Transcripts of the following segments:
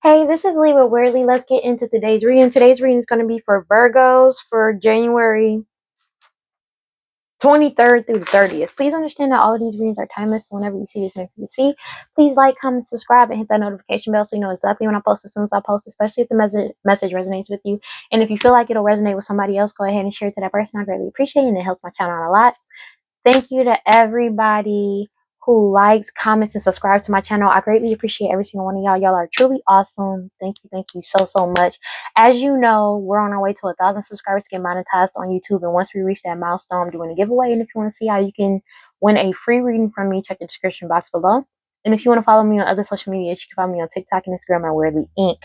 Hey, this is Lee with WeirdLee. Let's get into today's reading. Today's reading is going to be for Virgos for January 23rd through the 30th. Please understand that all of these readings are timeless. So whenever you see this information, please like, comment, subscribe, and hit that notification bell so you know exactly when I post as soon as I post, especially if the message resonates with you. And if you feel like it'll resonate with somebody else, go ahead and share it to that person. I greatly appreciate it, and it helps my channel out a lot. Thank you to everybody who likes, comments, and subscribes to my channel. I greatly appreciate every single one of y'all. Y'all are truly awesome. Thank you so much. As you know, we're on our way to 1,000 subscribers to get monetized on YouTube. And once we reach that milestone, I'm doing a giveaway. And if you want to see how you can win a free reading from me, check the description box below. And if you want to follow me on other social media, you can follow me on TikTok and Instagram at WeirdLee Inc.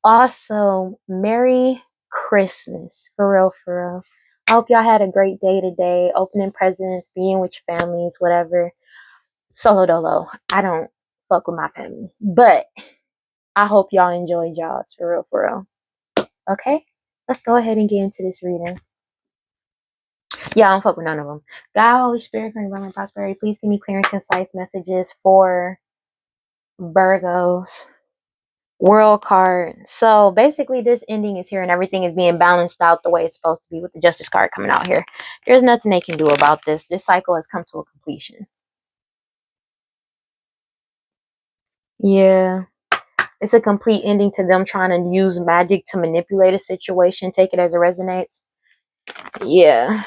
Also, Merry Christmas. For real, for real. I hope y'all had a great day today. Opening presents, being with your families, whatever. Solo dolo. I don't fuck with my family. But I hope y'all enjoyed y'all's. For real, for real. Okay? Let's go ahead and get into this reading. Yeah, I don't fuck with none of them. God, Holy Spirit, bring and prosperity. Please give me clear and concise messages for Virgos. World card. So basically this ending is here and everything is being balanced out the way it's supposed to be with the Justice card coming out here. There's nothing they can do about this. This cycle has come to a completion. Yeah. It's a complete ending to them trying to use magic to manipulate a situation. Take it as it resonates. Yeah.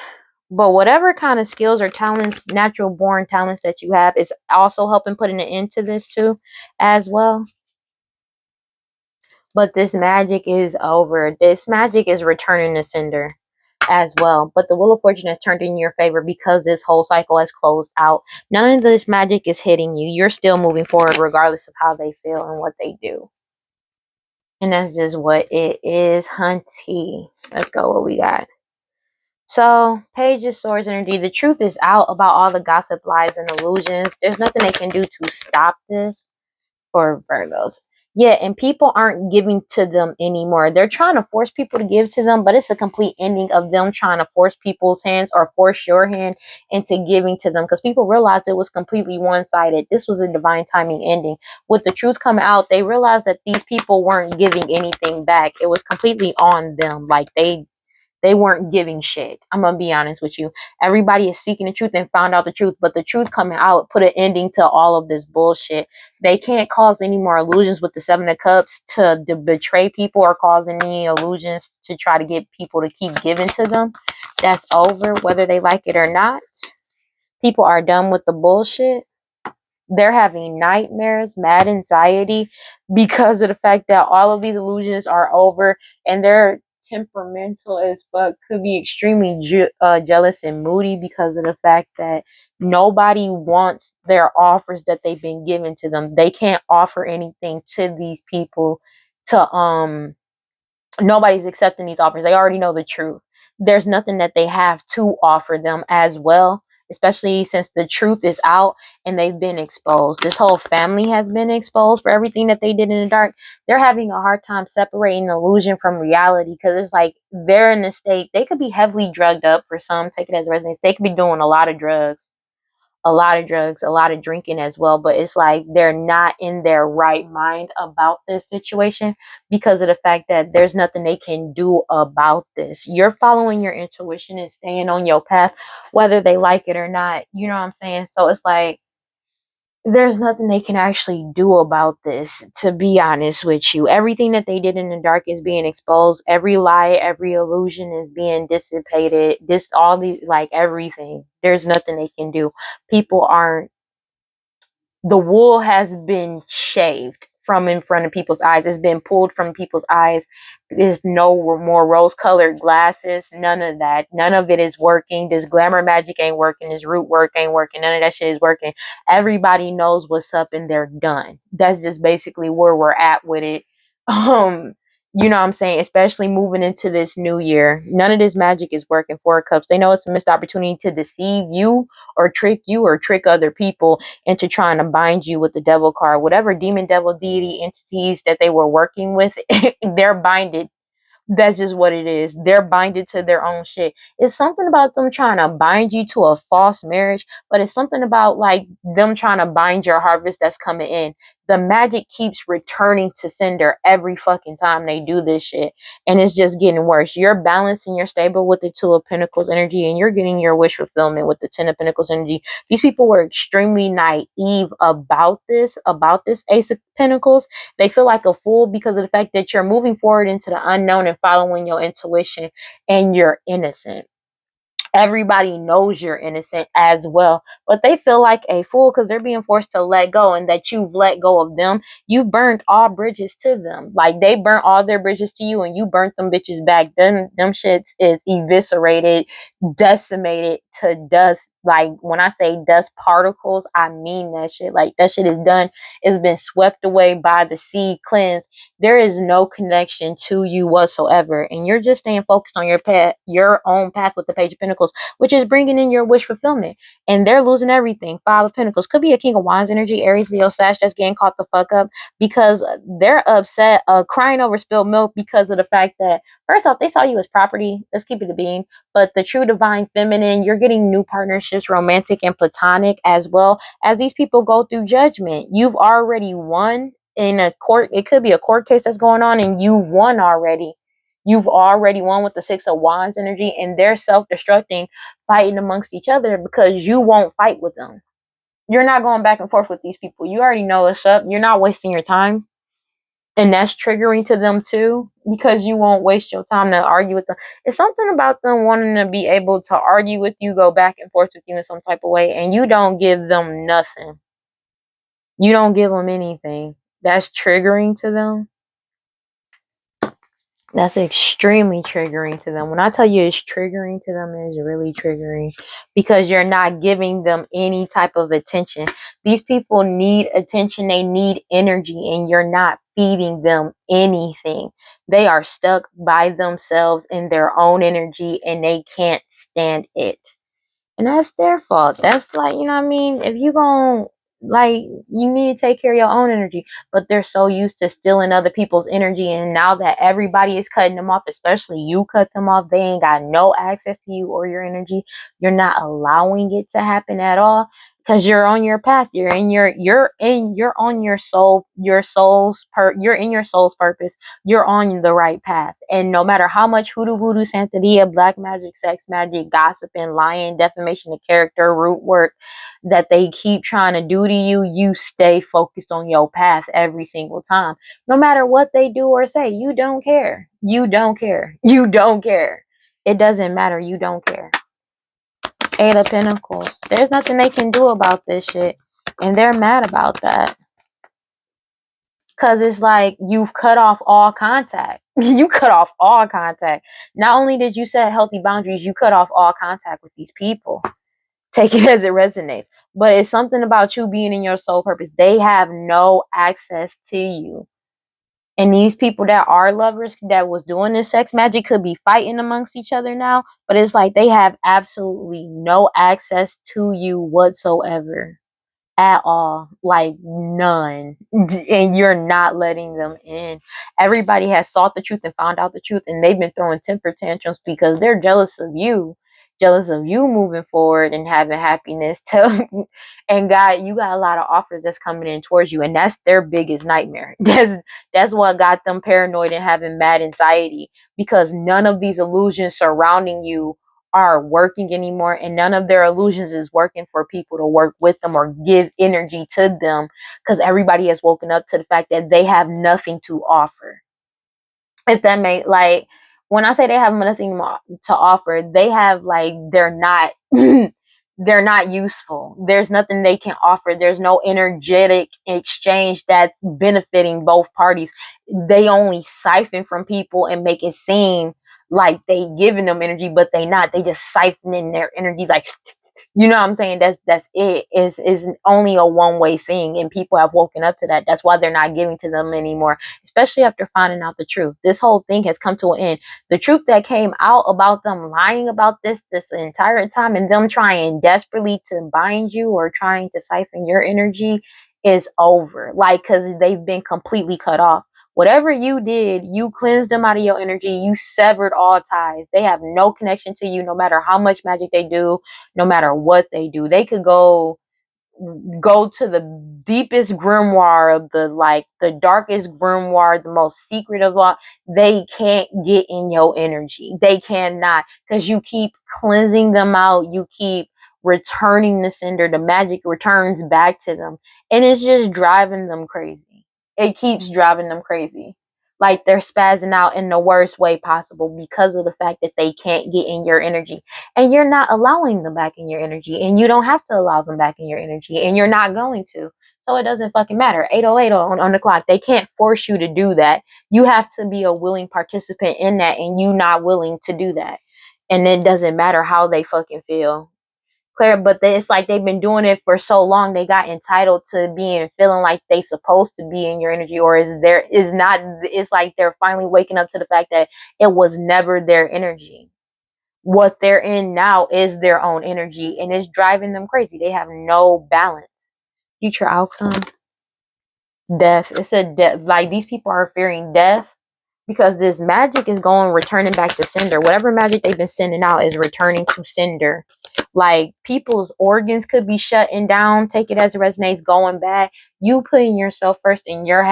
But whatever kind of skills or talents, natural born talents that you have is also helping putting an end to this too as well. But this magic is over. This magic is returning to sender as well. But the Wheel of Fortune has turned in your favor because this whole cycle has closed out. None of this magic is hitting you. You're still moving forward regardless of how they feel and what they do. And that's just what it is, hunty. Let's go what we got. So, Page of Swords energy. The truth is out about all the gossip, lies, and illusions. There's nothing they can do to stop this for Virgos. Yeah, and people aren't giving to them anymore. They're trying to force people to give to them, but it's a complete ending of them trying to force people's hands or force your hand into giving to them because people realized it was completely one-sided. This was a divine timing ending. With the truth coming out, they realized that these people weren't giving anything back. It was completely on them. Like they weren't giving shit. I'm gonna be honest with you. Everybody is seeking the truth and found out the truth, but the truth coming out put an ending to all of this bullshit. They can't cause any more illusions with the Seven of Cups to betray people or cause any illusions to try to get people to keep giving to them. That's over, whether they like it or not. People are done with the bullshit. They're having nightmares, mad anxiety because of the fact that all of these illusions are over and they're temperamental as fuck, could be extremely jealous and moody because of the fact that nobody wants their offers that they've been given to them. They can't offer anything to these people to nobody's accepting these offers. They already know the truth. There's nothing that they have to offer them as well, especially since the truth is out and they've been exposed. This whole family has been exposed for everything that they did in the dark. They're having a hard time separating illusion from reality because it's like they're in a state. They could be heavily drugged up for some, take it as a residence. They could be doing a lot of drugs, a lot of drugs, a lot of drinking as well, but it's like they're not in their right mind about this situation because of the fact that there's nothing they can do about this. You're following your intuition and staying on your path whether they like it or not, you know what I'm saying? So it's like there's nothing they can actually do about this, to be honest with you. Everything that they did in the dark is being exposed. Every lie, every illusion is being dissipated. This, all these, like everything. There's nothing they can do. People aren't, the wool has been shaved from in front of people's eyes. It's been pulled from people's eyes. There's no more rose-colored glasses. None of that. None of it is working. This glamour magic ain't working. This root work ain't working. None of that shit is working. Everybody knows what's up and they're done. That's just basically where we're at with it. You know what I'm saying? Especially moving into this new year. None of this magic is working. Four of Cups. They know it's a missed opportunity to deceive you or trick other people into trying to bind you with the devil card. Whatever demon, devil, deity entities that they were working with, they're binded. That's just what it is. They're binded to their own shit. It's something about them trying to bind you to a false marriage, but it's something about like them trying to bind your harvest that's coming in. The magic keeps returning to sender every fucking time they do this shit. And it's just getting worse. You're balanced and you're stable with the Two of Pentacles energy, and you're getting your wish fulfillment with the Ten of Pentacles energy. These people were extremely naive about this Ace of Pentacles. They feel like a fool because of the fact that you're moving forward into the unknown and following your intuition, and you're innocent. Everybody knows you're innocent as well, but they feel like a fool because they're being forced to let go, and that you've let go of them. You burned all bridges to them. Like, they burnt all their bridges to you, and you burnt them bitches back. Them shits is eviscerated, decimated to dust. Like, when I say dust particles, I mean that shit. Like, that shit is done. It's been swept away by the sea, cleansed. There is no connection to you whatsoever, and you're just staying focused on your path, your own path with the Page of Pentacles, which is bringing in your wish fulfillment. And they're losing everything. Five of Pentacles could be a King of Wands energy, Aries, Leo, Sag, that's getting caught the fuck up because they're upset, crying over spilled milk because of the fact that, first off, they saw you as property. Let's keep it a being. But the true divine feminine, you're getting new partnerships, romantic and platonic, as well as these people go through judgment. You've already won in a court. It could be a court case that's going on, and you won already. You've already won with the Six of Wands energy, and they're self-destructing, fighting amongst each other because you won't fight with them. You're not going back and forth with these people. You already know what's up. You're not wasting your time. And that's triggering to them too, because you won't waste your time to argue with them. It's something about them wanting to be able to argue with you, go back and forth with you in some type of way, and you don't give them nothing. You don't give them anything. That's triggering to them. That's extremely triggering to them. When I tell you it's triggering to them, it's really triggering because you're not giving them any type of attention. These people need attention. They need energy, and you're not feeding them anything. They are stuck by themselves in their own energy, and they can't stand it. And that's their fault. That's like, you know what I mean? If you gon' like, you need to take care of your own energy. But they're so used to stealing other people's energy. And now that everybody is cutting them off, especially you cut them off, they ain't got no access to you or your energy. You're not allowing it to happen at all. Because you're on your path. You're on your soul, you're in your soul's purpose. You're on the right path. And no matter how much hoodoo, voodoo, santeria, black magic, sex magic, gossiping, lying, defamation of character, root work that they keep trying to do to you, you stay focused on your path every single time. No matter what they do or say, you don't care. You don't care. You don't care. It doesn't matter. You don't care. Eight of Pentacles. There's nothing they can do about this shit. And they're mad about that. Because it's like you've cut off all contact. You cut off all contact. Not only did you set healthy boundaries, you cut off all contact with these people. Take it as it resonates. But it's something about you being in your soul purpose. They have no access to you. And these people that are lovers that was doing this sex magic could be fighting amongst each other now. But it's like they have absolutely no access to you whatsoever. At all. Like, none. And you're not letting them in. Everybody has sought the truth and found out the truth. And they've been throwing temper tantrums because they're jealous of you. Jealous of you moving forward and having happiness. And God, you got a lot of offers that's coming in towards you, and that's their biggest nightmare. That's what got them paranoid and having mad anxiety, because none of these illusions surrounding you are working anymore, and none of their illusions is working for people to work with them or give energy to them, because everybody has woken up to the fact that they have nothing to offer. If that make, like, when I say they have nothing to offer, they have, like, they're not they're not useful. There's nothing they can offer. There's no energetic exchange that's benefiting both parties. They only siphon from people and make it seem like they giving them energy, but they not. They just siphoning their energy, like, you know what I'm saying? That's it. Is only a one-way thing, and people have woken up to that. That's why they're not giving to them anymore, especially after finding out the truth. This whole thing has come to an end. The truth that came out about them lying about this entire time, and them trying desperately to bind you or trying to siphon your energy, is over. Like, because they've been completely cut off. Whatever you did, you cleansed them out of your energy. You severed all ties. They have no connection to you, no matter how much magic they do, no matter what they do. They could go go to the deepest grimoire of the darkest grimoire, the most secret of all, they can't get in your energy. They cannot, because you keep cleansing them out. You keep returning the cinder. The magic returns back to them, and it's just driving them crazy. It keeps driving them crazy. Like they're spazzing out in the worst way possible because of the fact that they can't get in your energy, and you're not allowing them back in your energy, and you don't have to allow them back in your energy, and you're not going to. So it doesn't fucking matter. 8:08 on the clock. They can't force you to do that. You have to be a willing participant in that, and you not willing to do that. And it doesn't matter how they fucking feel. Claire, but it's like they've been doing it for so long, they got entitled to being feeling like they supposed to be in your energy, or is not. It's like they're finally waking up to the fact that it was never their energy. What they're in now is their own energy, and it's driving them crazy. They have no balance. Future outcome: death. It said death. Like these people are fearing death because this magic is returning back to cinder. Whatever magic they've been sending out is returning to cinder. Like people's organs could be shutting down. Take it as it resonates, going bad. You putting yourself first, and you're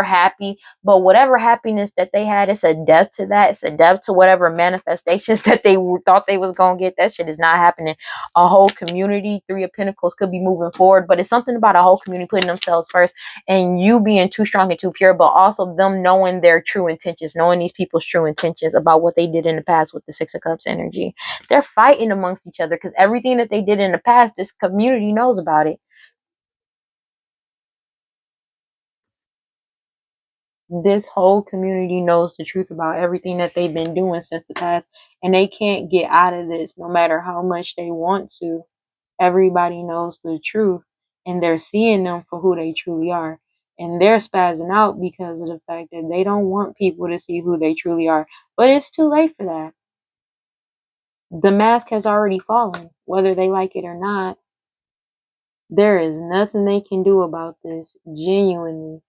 happy. But whatever happiness that they had, it's a death to that. It's a death to whatever manifestations that they thought they was gonna get. That shit is not happening. A whole community, Three of Pentacles, could be moving forward, but it's something about a whole community putting themselves first, and you being too strong and too pure, but also them knowing their true intentions, knowing these people's true intentions about what they did in the past with the Six of Cups energy. They're fighting amongst each other because everything that they did in the past, this community knows about it. This whole community knows the truth about everything that they've been doing since the past, and they can't get out of this no matter how much they want to. Everybody knows the truth, and they're seeing them for who they truly are. And they're spazzing out because of the fact that they don't want people to see who they truly are. But it's too late for that. The mask has already fallen, whether they like it or not. There is nothing they can do about this, genuinely.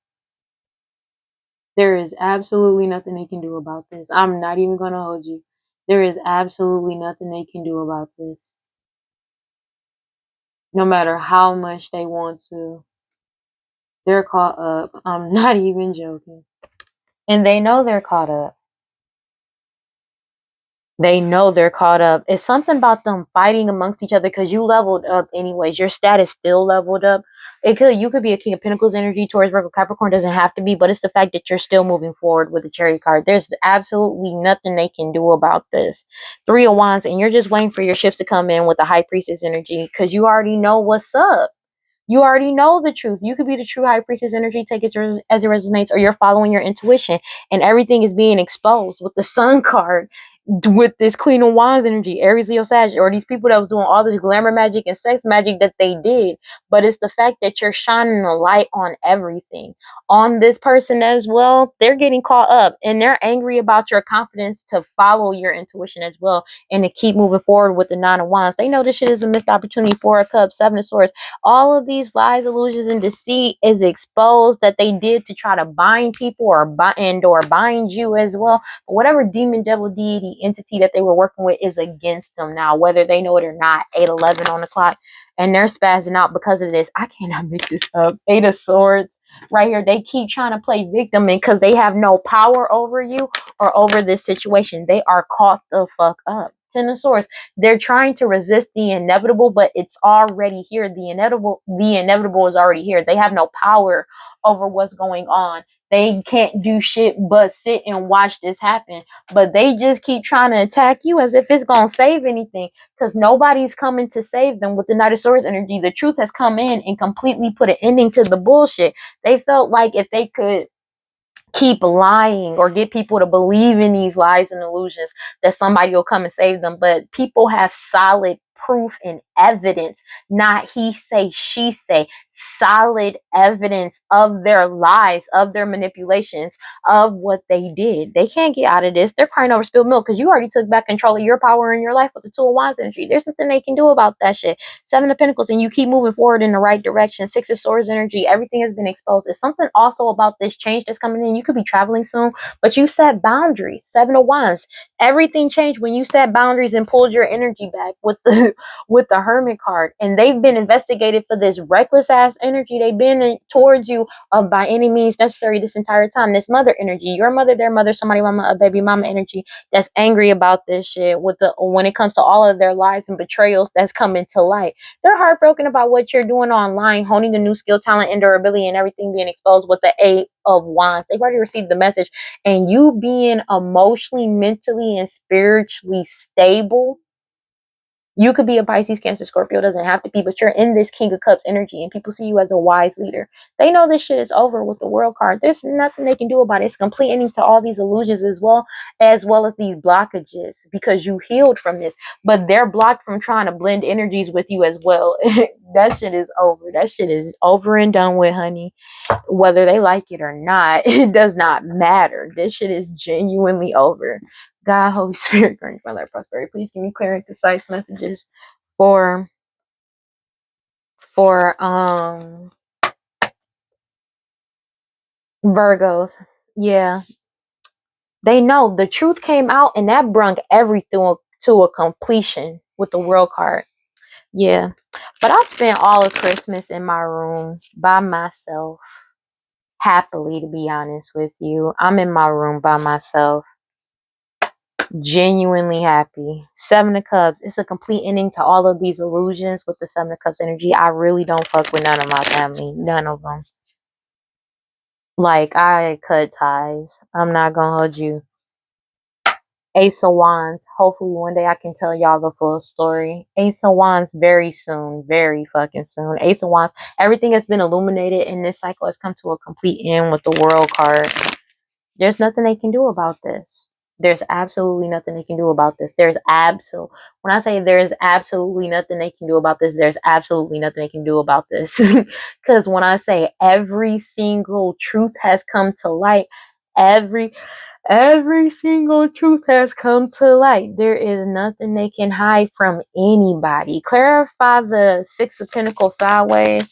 There is absolutely nothing they can do about this. I'm not even going to hold you. There is absolutely nothing they can do about this. No matter how much they want to. They're caught up. I'm not even joking. And they know they're caught up. They know they're caught up. It's something about them fighting amongst each other because you leveled up anyways. Your status still leveled up. You could be a King of Pentacles energy, Taurus, Virgo, Capricorn, doesn't have to be, but it's the fact that you're still moving forward with the Chariot card. There's absolutely nothing they can do about this. Three of Wands, and you're just waiting for your ships to come in with the High Priestess energy because you already know what's up. You already know the truth. You could be the true High Priestess energy, take it as it resonates, or you're following your intuition, and everything is being exposed with the Sun card, with this Queen of Wands energy, Aries, Leo, Sag, or these people that was doing all this glamour magic and sex magic that they did. But it's the fact that you're shining a light on everything. On this person as well, they're getting caught up, and they're angry about your confidence to follow your intuition as well, and to keep moving forward with the Nine of Wands. They know this shit is a missed opportunity. Four of Cups, Seven of Swords. All of these lies, illusions, and deceit is exposed that they did to try to bind people or bind you as well. But whatever demon, devil, deity, entity that they were working with is against them now, whether they know it or not. 8:11 on the clock, and they're spazzing out because of this. I cannot make this up. Eight of Swords. Right here, they keep trying to play victim, and because they have no power over you or over this situation, they are caught the fuck up. Ten of Swords. They're trying to resist the inevitable, but it's already here. The inevitable is already here. They have no power over what's going on. They can't do shit but sit and watch this happen. But they just keep trying to attack you as if it's gonna save anything. Because nobody's coming to save them with the Knight of Swords energy. The truth has come in and completely put an ending to the bullshit. They felt like if they could keep lying or get people to believe in these lies and illusions, that somebody will come and save them. But people have solid proof and evidence, not he say, she say. solid evidence of their lies, of their manipulations, of what they did. They can't get out of this. They're crying over spilled milk because you already took back control of your power in your life with the Two of Wands energy. There's nothing they can do about that shit. Seven of Pentacles, and you keep moving forward in the right direction. Six of Swords energy, everything has been exposed. It's something also about this change that's coming in. You could be traveling soon, but you set boundaries. Seven of Wands, everything changed when you set boundaries and pulled your energy back with the with the Hermit card. And they've been investigated for this reckless ass energy they've been towards you of by any means necessary this entire time. This mother energy, your mother, their mother, somebody mama, a baby mama energy that's angry about this shit with the when it comes to all of their lies and betrayals that's coming to light. They're heartbroken about what you're doing online, honing a new skill, talent, and durability, and everything being exposed with the Eight of Wands. They've already received the message, and you being emotionally, mentally, and spiritually stable. You could be a Pisces, Cancer, Scorpio, doesn't have to be, but you're in this King of Cups energy and people see you as a wise leader. They know this shit is over with the World card. There's nothing they can do about it. It's complete ending to all these illusions as well as these blockages because you healed from this. But they're blocked from trying to blend energies with you as well. That shit is over. That shit is over and done with, honey. Whether they like it or not, it does not matter. This shit is genuinely over. God, Holy Spirit, grant my life prosperity. Please give me clear and concise messages for for Virgos. Yeah. They know the truth came out and that brung everything to a completion with the World card. Yeah. But I spent all of Christmas in my room by myself. Happily, to be honest with you. I'm in my room by myself. Genuinely happy. Seven of Cups. It's a complete ending to all of these illusions with the Seven of Cups energy. I really don't fuck with none of my family. None of them. Like, I cut ties. I'm not gonna hold you. Ace of Wands. Hopefully one day I can tell y'all the full story. Ace of Wands very soon. Very fucking soon. Ace of Wands. Everything has been illuminated and this cycle has come to a complete end with the World card. There's nothing they can do about this. There's absolutely nothing they can do about this. When I say there's absolutely nothing they can do about this, there's absolutely nothing they can do about this. Because when I say every single truth has come to light, every single truth has come to light. There is nothing they can hide from anybody. Clarify the Six of Pentacles sideways.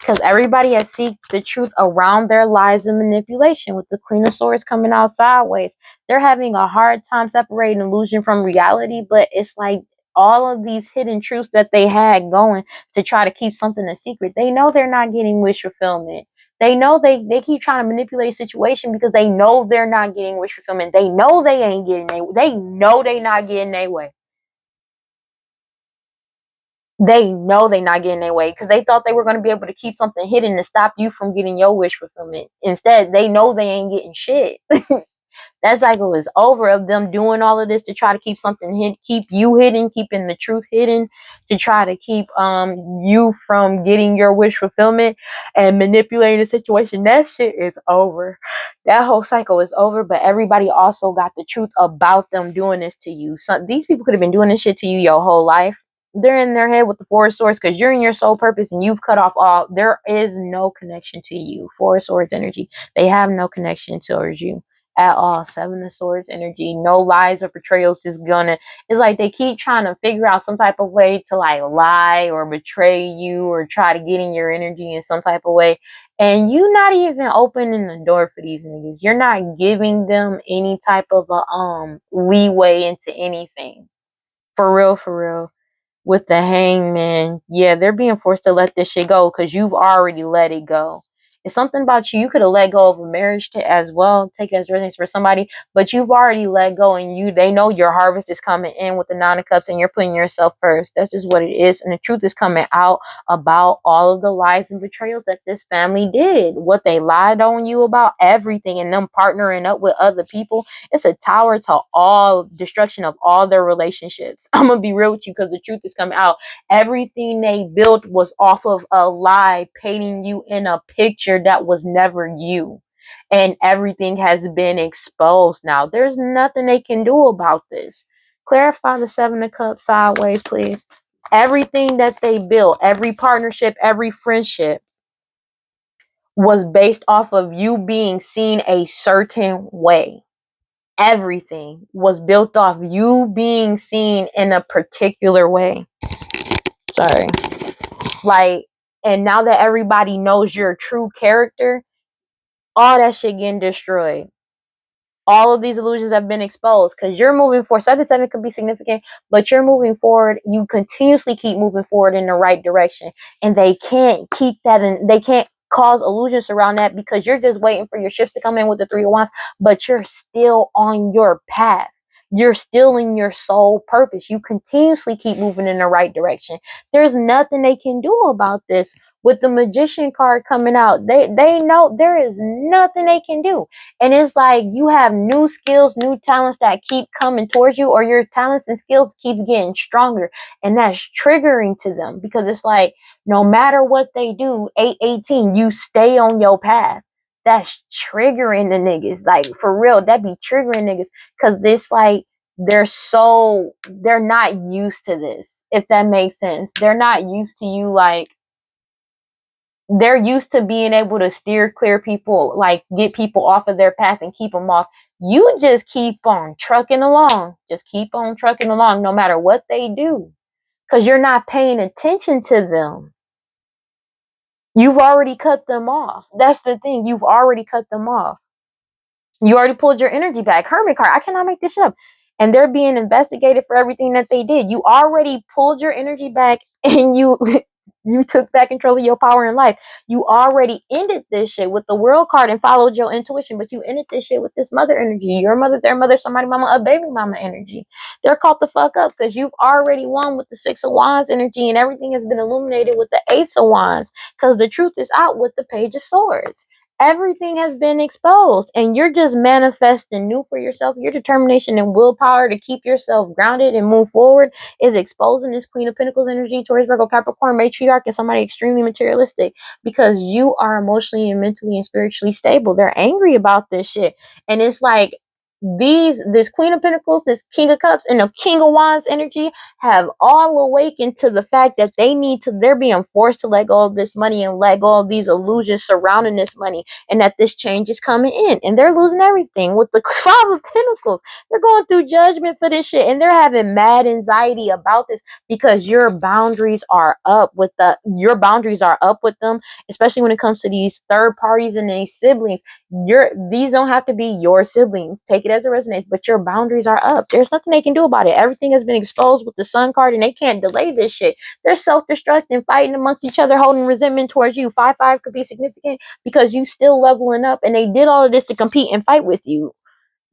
Because everybody has seeked the truth around their lies and manipulation with the Queen of Swords coming out sideways. They're having a hard time separating illusion from reality, but it's like all of these hidden truths that they had going to try to keep something a secret. They know they're not getting wish fulfillment. They know they keep trying to manipulate a situation because they know they're not getting wish fulfillment. They know they ain't getting they know they not getting their way. They know they're not getting their way because they thought they were going to be able to keep something hidden to stop you from getting your wish fulfillment. Instead, they know they ain't getting shit. That cycle is over of them doing all of this to try to keep something hidden, keep you hidden, keeping the truth hidden, to try to keep you from getting your wish fulfillment and manipulating the situation. That shit is over. That whole cycle is over, but everybody also got the truth about them doing this to you. These people could have been doing this shit to you your whole life. They're in their head with the Four of Swords because you're in your soul purpose and you've cut off all. There is no connection to you. Four of Swords energy. They have no connection towards you at all. Seven of Swords energy. No lies or betrayals is gonna. It's like they keep trying to figure out some type of way to like lie or betray you or try to get in your energy in some type of way. And you not even opening the door for these niggas. You're not giving them any type of a leeway into anything. For real, for real. With the Hangman, yeah, they're being forced to let this shit go because you've already let it go. It's something about you. You could have let go of a marriage as well, take it as residence for somebody, but you've already let go, and they know your harvest is coming in with the Nine of Cups, and you're putting yourself first. That's just what it is, and the truth is coming out about all of the lies and betrayals that this family did, what they lied on you about, everything, and them partnering up with other people. It's a tower to all destruction of all their relationships. I'm gonna be real with you because the truth is coming out. Everything they built was off of a lie, painting you in a picture that was never you. And everything has been exposed now. There's nothing they can do about this. Clarify the Seven of Cups sideways, please. Everything that they built, every partnership, every friendship, was based off of you being seen a certain way. Everything was built off you being seen in a particular way. Sorry. Like, and now that everybody knows your true character, all that shit getting destroyed. All of these illusions have been exposed because you're moving forward. 7-7 could be significant, but you're moving forward. You continuously keep moving forward in the right direction, and they can't keep that in. They can't cause illusions around that because you're just waiting for your ships to come in with the 3 of Wands, but you're still on your path. You're still in your soul purpose. You continuously keep moving in the right direction. There's nothing they can do about this. With the Magician card coming out, they know there is nothing they can do. And it's like you have new skills, new talents that keep coming towards you, or your talents and skills keeps getting stronger. And that's triggering to them because it's like no matter what they do, 818, you stay on your path. That's triggering the niggas. Like for real, that be triggering niggas. Cause this like they're not used to this, if that makes sense. They're not used to you like they're used to being able to steer clear people, like get people off of their path and keep them off. You just keep on trucking along. Just keep on trucking along no matter what they do. Because you're not paying attention to them. You've already cut them off. That's the thing. You've already cut them off. You already pulled your energy back. Hermit card. I cannot make this shit up. And they're being investigated for everything that they did. You already pulled your energy back and you took back control of your power in life. You already ended this shit with the World card and followed your intuition, but you ended this shit with this mother energy. Your mother, their mother, somebody mama, a baby mama energy. They're caught the fuck up because you've already won with the 6 of Wands energy and everything has been illuminated with the Ace of Wands because the truth is out with the Page of Swords. Everything has been exposed and you're just manifesting new for yourself. Your determination and willpower to keep yourself grounded and move forward is exposing this Queen of Pentacles energy, Taurus, Virgo, Capricorn, matriarch, and somebody extremely materialistic because you are emotionally and mentally and spiritually stable. They're angry about this shit. And it's like this Queen of Pentacles, this King of Cups, and the King of Wands energy have all awakened to the fact that they're being forced to let go of this money and let go of these illusions surrounding this money, and that this change is coming in, and they're losing everything with the 5 of Pentacles. They're going through judgment for this shit, and they're having mad anxiety about this because your boundaries are up with them, especially when it comes to these third parties and these siblings. These don't have to be your siblings. Take it as it resonates, but your boundaries are up. There's nothing they can do about it. Everything has been exposed with the Sun card, and they can't delay this shit. They're self-destructing, fighting amongst each other, holding resentment towards you. 5-5 could be significant because you still leveling up, and they did all of this to compete and fight with you.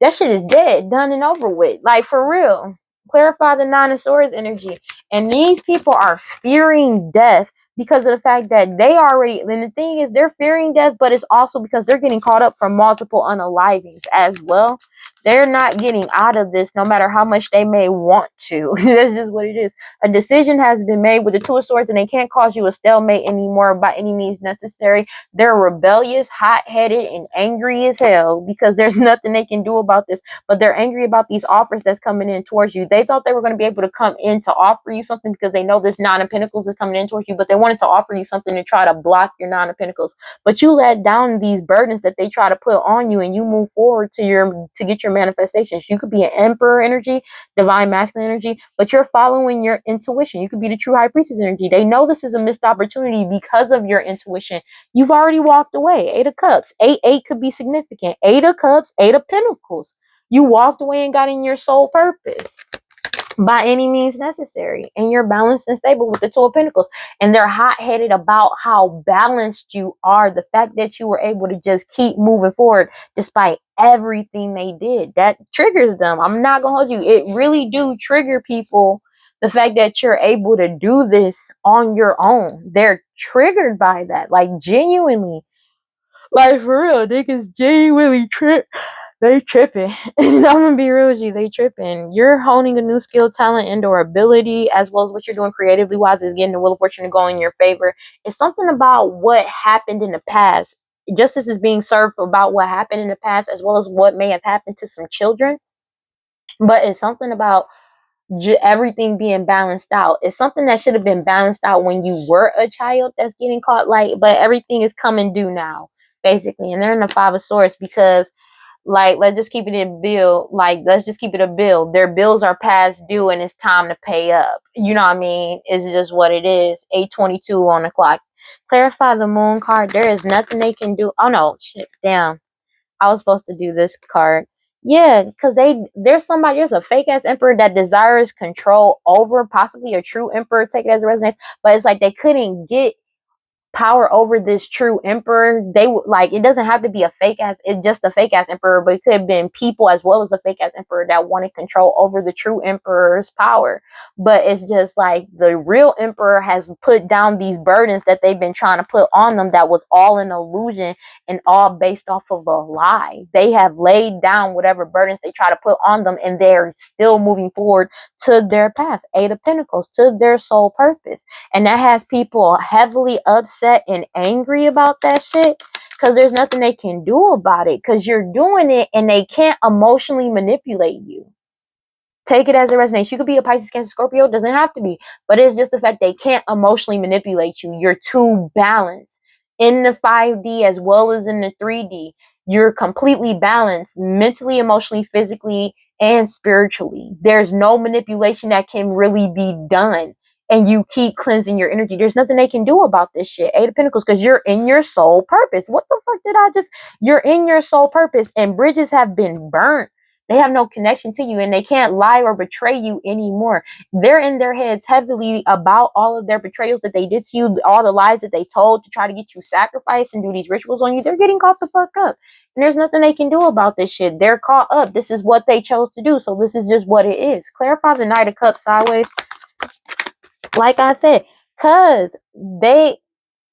That shit is dead, done and over with. Like for real. Clarify the 9 of Swords energy. And these people are fearing death because of the fact that they already, and the thing is they're fearing death, but it's also because they're getting caught up from multiple unalivings as well. They're not getting out of this no matter how much they may want to. That's just what it is. A decision has been made with the 2 of Swords and they can't cause you a stalemate anymore by any means necessary. They're rebellious, hot-headed, and angry as hell because there's nothing they can do about this, but they're angry about these offers that's coming in towards you. They thought they were going to be able to come in to offer you something because they know this 9 of Pentacles is coming in towards you, but they wanted to offer you something to try to block your 9 of Pentacles. But you let down these burdens that they try to put on you and you move forward to get your manifestations. You could be an Emperor energy, divine masculine energy, but you're following your intuition. You could be the true High Priestess energy. They know this is a missed opportunity because of your intuition. You've already walked away. 8 of Cups. 8-8 could be significant. 8 of Cups, 8 of Pentacles. You walked away and got in your soul purpose by any means necessary, and you're balanced and stable with the 2 of Pentacles, and they're hot-headed about how balanced you are. The fact that you were able to just keep moving forward despite everything they did, that triggers them. I'm not gonna hold you, it really do trigger people. The fact that you're able to do this on your own, they're triggered by that, like genuinely, like for real. Niggas genuinely they tripping. I'm gonna be real with you. They tripping. You're honing a new skill, talent, and or ability, as well as what you're doing creatively wise is getting the Wheel of Fortune to go in your favor. It's something about what happened in the past. Justice is being served about what happened in the past, as well as what may have happened to some children. But it's something about everything being balanced out. It's something that should have been balanced out when you were a child that's getting caught, like, but everything is coming due now. basically. And they're in the Five of Swords because, like, let's just keep it in bill. Like, let's just keep it a bill. Their bills are past due and it's time to pay up. You know what I mean? It's just what it is. 8:22 on the clock. Clarify the Moon card. There is nothing they can do. Oh no, shit, damn. I was supposed to do this card. Yeah, because there's a fake ass emperor that desires control over possibly a true emperor. Take it as a resonance, but it's like they couldn't get power over this true emperor. They would like, it doesn't have to be a fake ass, it's just a fake ass emperor, but it could have been people as well as a fake ass emperor that wanted control over the true emperor's power. But it's just like the real emperor has put down these burdens that they've been trying to put on them, that was all an illusion and all based off of a lie. They have laid down whatever burdens they try to put on them, and they're still moving forward to their path, Eight of Pentacles, to their soul purpose. And that has people heavily upset and angry about that shit, because there's nothing they can do about it, because you're doing it and they can't emotionally manipulate you. Take it as a resonance. You could be a Pisces, Cancer, Scorpio. It doesn't have to be. But it's just the fact they can't emotionally manipulate you. You're too balanced. In the 5D as well as in the 3D, you're completely balanced mentally, emotionally, physically, and spiritually. There's no manipulation that can really be done. And you keep cleansing your energy. There's nothing they can do about this shit. Eight of Pentacles, because you're in your soul purpose. What the fuck did I just... You're in your soul purpose, and bridges have been burnt. They have no connection to you, and they can't lie or betray you anymore. They're in their heads heavily about all of their betrayals that they did to you, all the lies that they told to try to get you sacrificed and do these rituals on you. They're getting caught the fuck up. And there's nothing they can do about this shit. They're caught up. This is what they chose to do. So this is just what it is. Clarify the Knight of Cups sideways. Like I said, cause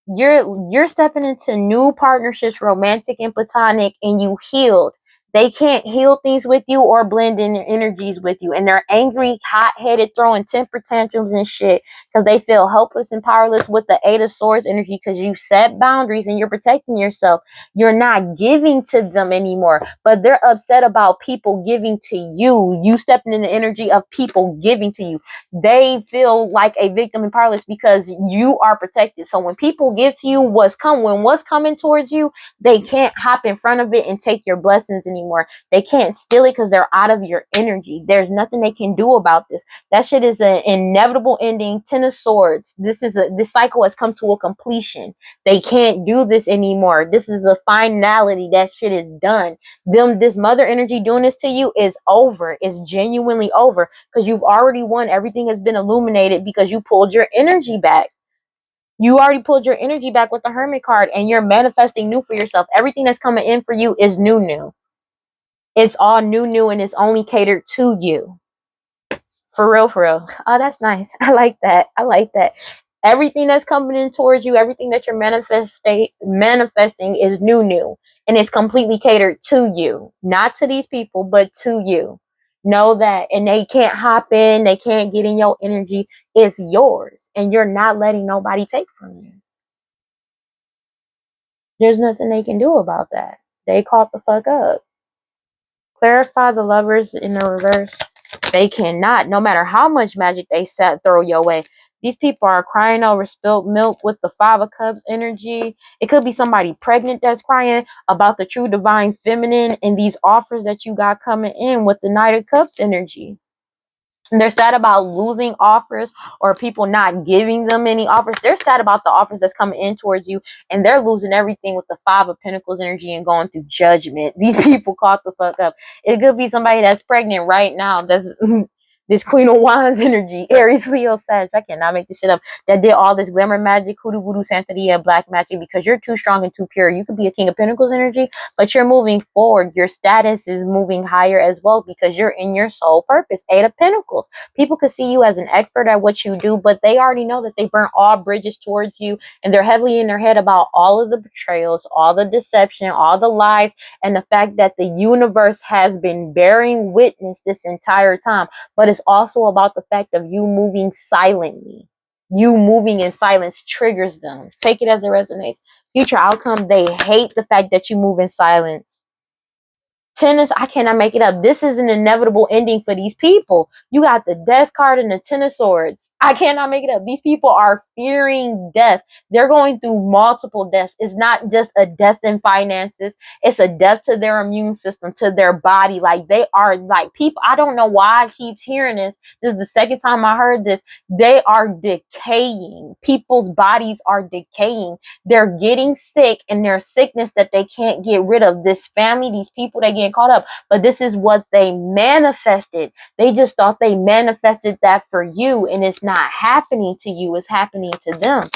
you're stepping into new partnerships, romantic and platonic, and you healed. They can't heal things with you or blend in their energies with you. And they're angry, hot-headed, throwing temper tantrums and shit because they feel helpless and powerless with the Eight of Swords energy, because you set boundaries and you're protecting yourself. You're not giving to them anymore, but they're upset about people giving to you. You stepping in the energy of people giving to you. They feel like a victim and powerless because you are protected. So when people give to you what's coming towards you, they can't hop in front of it and take your blessings anymore. They can't steal it because they're out of your energy. There's nothing they can do about this. That shit is an inevitable ending. Ten of Swords. This cycle has come to a completion. They can't do this anymore. This is a finality. That shit is done. This mother energy doing this to you is over. It's genuinely over, because you've already won. Everything has been illuminated because you pulled your energy back. You already pulled your energy back with the Hermit card, and you're manifesting new for yourself. Everything that's coming in for you is new. It's all new, and it's only catered to you. For real, for real. Oh, that's nice. I like that. I like that. Everything that's coming in towards you, everything that you're manifesting is new. And it's completely catered to you. Not to these people, but to you. Know that. And they can't hop in. They can't get in your energy. It's yours. And you're not letting nobody take from you. There's nothing they can do about that. They caught the fuck up. Clarify the Lovers in the reverse. They cannot, no matter how much magic they throw your way. These people are crying over spilt milk with the Five of Cups energy. It could be somebody pregnant that's crying about the true divine feminine and these offers that you got coming in with the Knight of Cups energy. And they're sad about losing offers or people not giving them any offers. They're sad about the offers that's coming in towards you, and they're losing everything with the Five of Pentacles energy and going through judgment. These people caught the fuck up. It could be somebody that's pregnant right now. That's this Queen of Wands energy, Aries, Leo, Sag. I cannot make this shit up. That did all this glamour magic, hoodoo, voodoo, Santeria, black magic, because you're too strong and too pure. You could be a King of Pentacles energy, but you're moving forward. Your status is moving higher as well because you're in your soul purpose. Eight of Pentacles. People could see you as an expert at what you do, but they already know that they burnt all bridges towards you, and they're heavily in their head about all of the betrayals, all the deception, all the lies, and the fact that the universe has been bearing witness this entire time. But it's also about the fact of you moving silently. You moving in silence triggers them. Take it as it resonates. Future outcome, they hate the fact that you move in silence. Tennis, I cannot make it up. This is an inevitable ending for these people. You got the Death card and the Ten of Swords. I cannot make it up. These people are fearing death. They're going through multiple deaths. It's not just a death in finances. It's a death to their immune system, to their body. Like, they are like people. I don't know why I keep hearing this. This is the second time I heard this. They are decaying. People's bodies are decaying. They're getting sick, and their sickness that they can't get rid of. This family, these people, they get caught up. But this is what they manifested. They just thought they manifested that for you, and it's not happening to you. It's happening to them.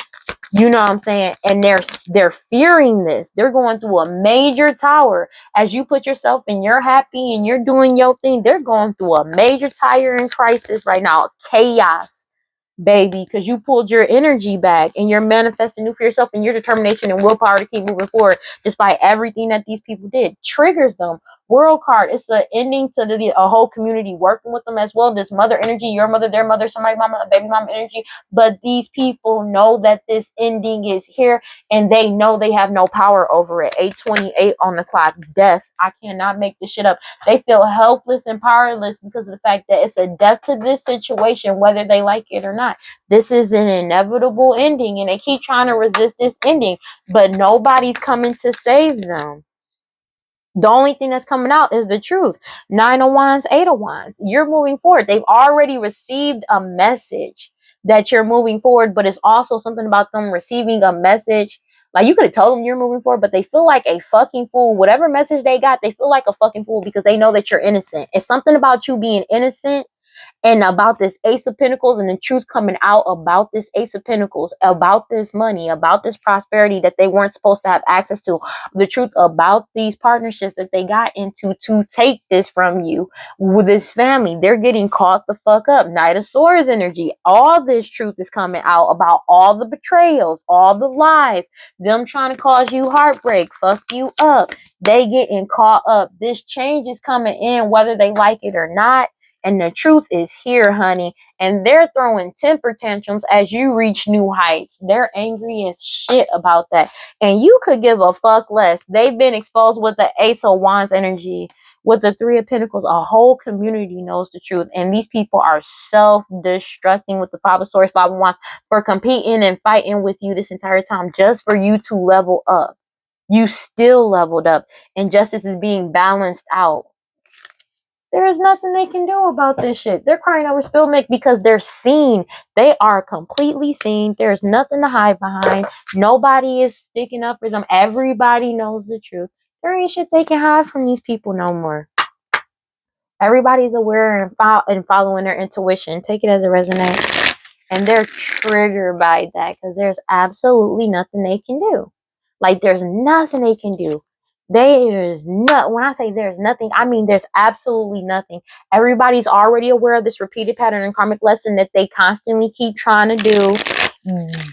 You know what I'm saying? And they're fearing this. They're going through a major tower. As you put yourself and you're happy and you're doing your thing, they're going through a major tire in crisis right now. Chaos, baby, because you pulled your energy back and you're manifesting new for yourself, and your determination and willpower to keep moving forward despite everything that these people did triggers them. World card, it's an ending to a whole community working with them as well. This mother energy, your mother, their mother, somebody mama, a baby mama energy. But these people know that this ending is here, and they know they have no power over it. 8:28 on the clock, death. I cannot make this shit up. They feel helpless and powerless because of the fact that it's a death to this situation, whether they like it or not. This is an inevitable ending, and they keep trying to resist this ending, but nobody's coming to save them. The only thing that's coming out is the truth. 9 of Wands, 8 of Wands. You're moving forward. They've already received a message that you're moving forward, but it's also something about them receiving a message. Like, you could have told them you're moving forward, but they feel like a fucking fool. Whatever message they got, they feel like a fucking fool because they know that you're innocent. It's something about you being innocent, and about this Ace of Pentacles, and the truth coming out about this Ace of Pentacles, about this money, about this prosperity that they weren't supposed to have access to, the truth about these partnerships that they got into to take this from you with this family. They're getting caught the fuck up. Knight of Swords energy. All this truth is coming out about all the betrayals, all the lies, them trying to cause you heartbreak, fuck you up. They getting caught up. This change is coming in whether they like it or not. And the truth is here, honey. And they're throwing temper tantrums as you reach new heights. They're angry as shit about that. And you could give a fuck less. They've been exposed with the Ace of Wands energy, with the Three of Pentacles. A whole community knows the truth. And these people are self-destructing with the Five of Swords, Five of Wands, for competing and fighting with you this entire time just for you to level up. You still leveled up. And justice is being balanced out. There is nothing they can do about this shit. They're crying over spilled milk because they're seen. They are completely seen. There's nothing to hide behind. Nobody is sticking up for them. Everybody knows the truth. There ain't shit they can hide from these people no more. Everybody's aware and following their intuition. Take it as it resonates. And they're triggered by that because there's absolutely nothing they can do. Like, there's nothing they can do. When I say there's nothing, I mean there's absolutely nothing. Everybody's already aware of this repeated pattern and karmic lesson that they constantly keep trying to do.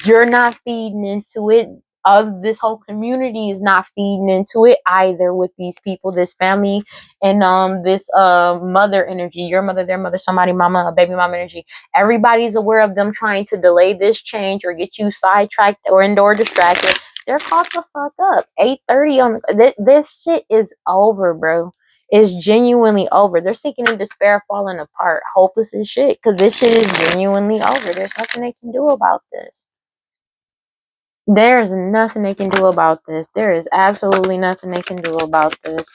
You're not feeding into it. Of this whole community is not feeding into it either with these people, this family, and this mother energy, your mother, their mother, somebody mama, a baby mama energy. Everybody's aware of them trying to delay this change or get you sidetracked or distracted. They're caught the fuck up. 8:30 on this shit is over, bro. It's genuinely over. They're sinking in despair, falling apart, hopeless as shit, because this shit is genuinely over. There's nothing they can do about this. There's nothing they can do about this. There is absolutely nothing they can do about this.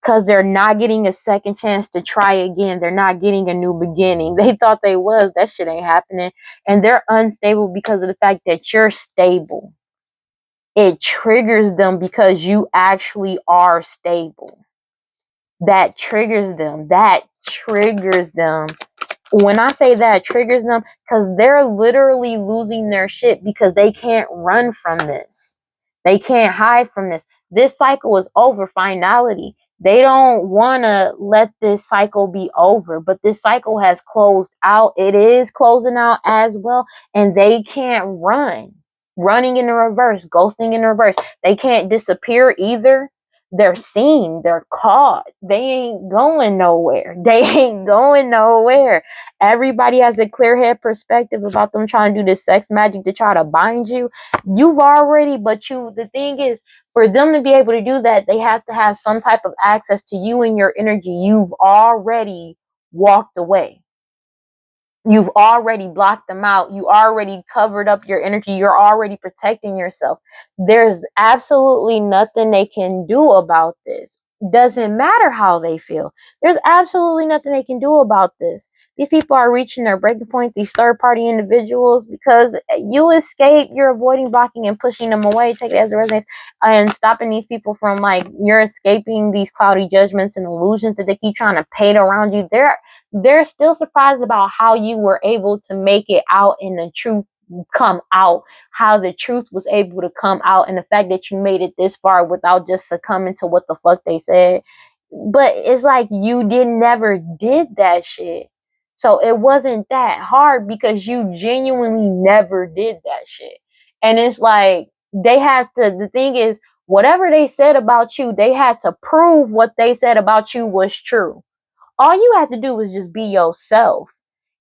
Because they're not getting a second chance to try again. They're not getting a new beginning. They thought they was. That shit ain't happening. And they're unstable because of the fact that you're stable. It triggers them because you actually are stable. That triggers them. That triggers them. When I say that triggers them, because they're literally losing their shit because they can't run from this. They can't hide from this. This cycle is over. Finality. They don't want to let this cycle be over, but this cycle has closed out. It is closing out as well, and they can't run. Running in the reverse, ghosting in the reverse. They can't disappear either. They're seen, they're caught. They ain't going nowhere. They ain't going nowhere. Everybody has a clear head perspective about them trying to do this sex magic to try to bind you. The thing is, for them to be able to do that, they have to have some type of access to you and your energy. You've already walked away. You've already blocked them out. You already covered up your energy. You're already protecting yourself. There's absolutely nothing they can do about this. Doesn't matter how they feel. There's absolutely nothing they can do about this. These people are reaching their breaking point, these third party individuals, because you escape, you're avoiding, blocking, and pushing them away. Take it as a resonance, and stopping these people from, like, you're escaping these cloudy judgments and illusions that they keep trying to paint around you. They're still surprised about how you were able to make it out and the truth come out, how the truth was able to come out, and the fact that you made it this far without just succumbing to what the fuck they said. But it's like you never did that shit. So it wasn't that hard because you genuinely never did that shit. And it's like they have to, the thing is, whatever they said about you, they had to prove what they said about you was true. All you have to do is just be yourself.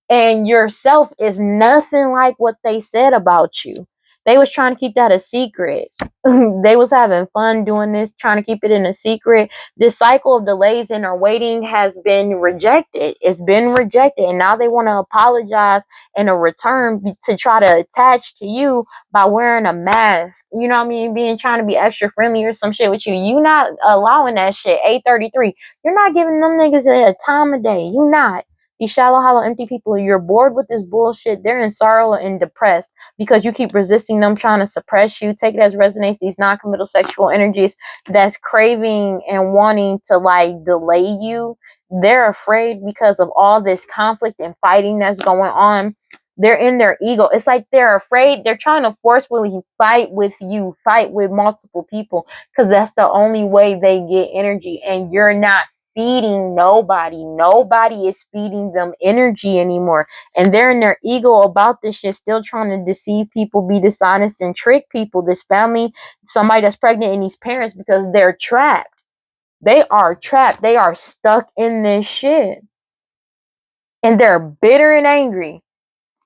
And yourself is nothing like what they said about you. They was trying to keep that a secret. They was having fun doing this, trying to keep it in a secret. This cycle of delays in our waiting has been rejected. It's been rejected. And now they want to apologize in a return to try to attach to you by wearing a mask. You know what I mean? Trying to be extra friendly or some shit with you. You not allowing that shit. 833. You're not giving them niggas a time of day. You not. These shallow, hollow, empty people, you're bored with this bullshit. They're in sorrow and depressed because you keep resisting them, trying to suppress you. Take it as resonates, these non-committal sexual energies that's craving and wanting to, like, delay you. They're afraid because of all this conflict and fighting that's going on. They're in their ego. It's like they're afraid. They're trying to forcefully fight with you, fight with multiple people, because that's the only way they get energy. And you're not feeding nobody. Nobody is feeding them energy anymore. And they're in their ego about this shit, still trying to deceive people, be dishonest, and trick people. This family, somebody that's pregnant, and these parents, because they're trapped. They are trapped. They are stuck in this shit. And they're bitter and angry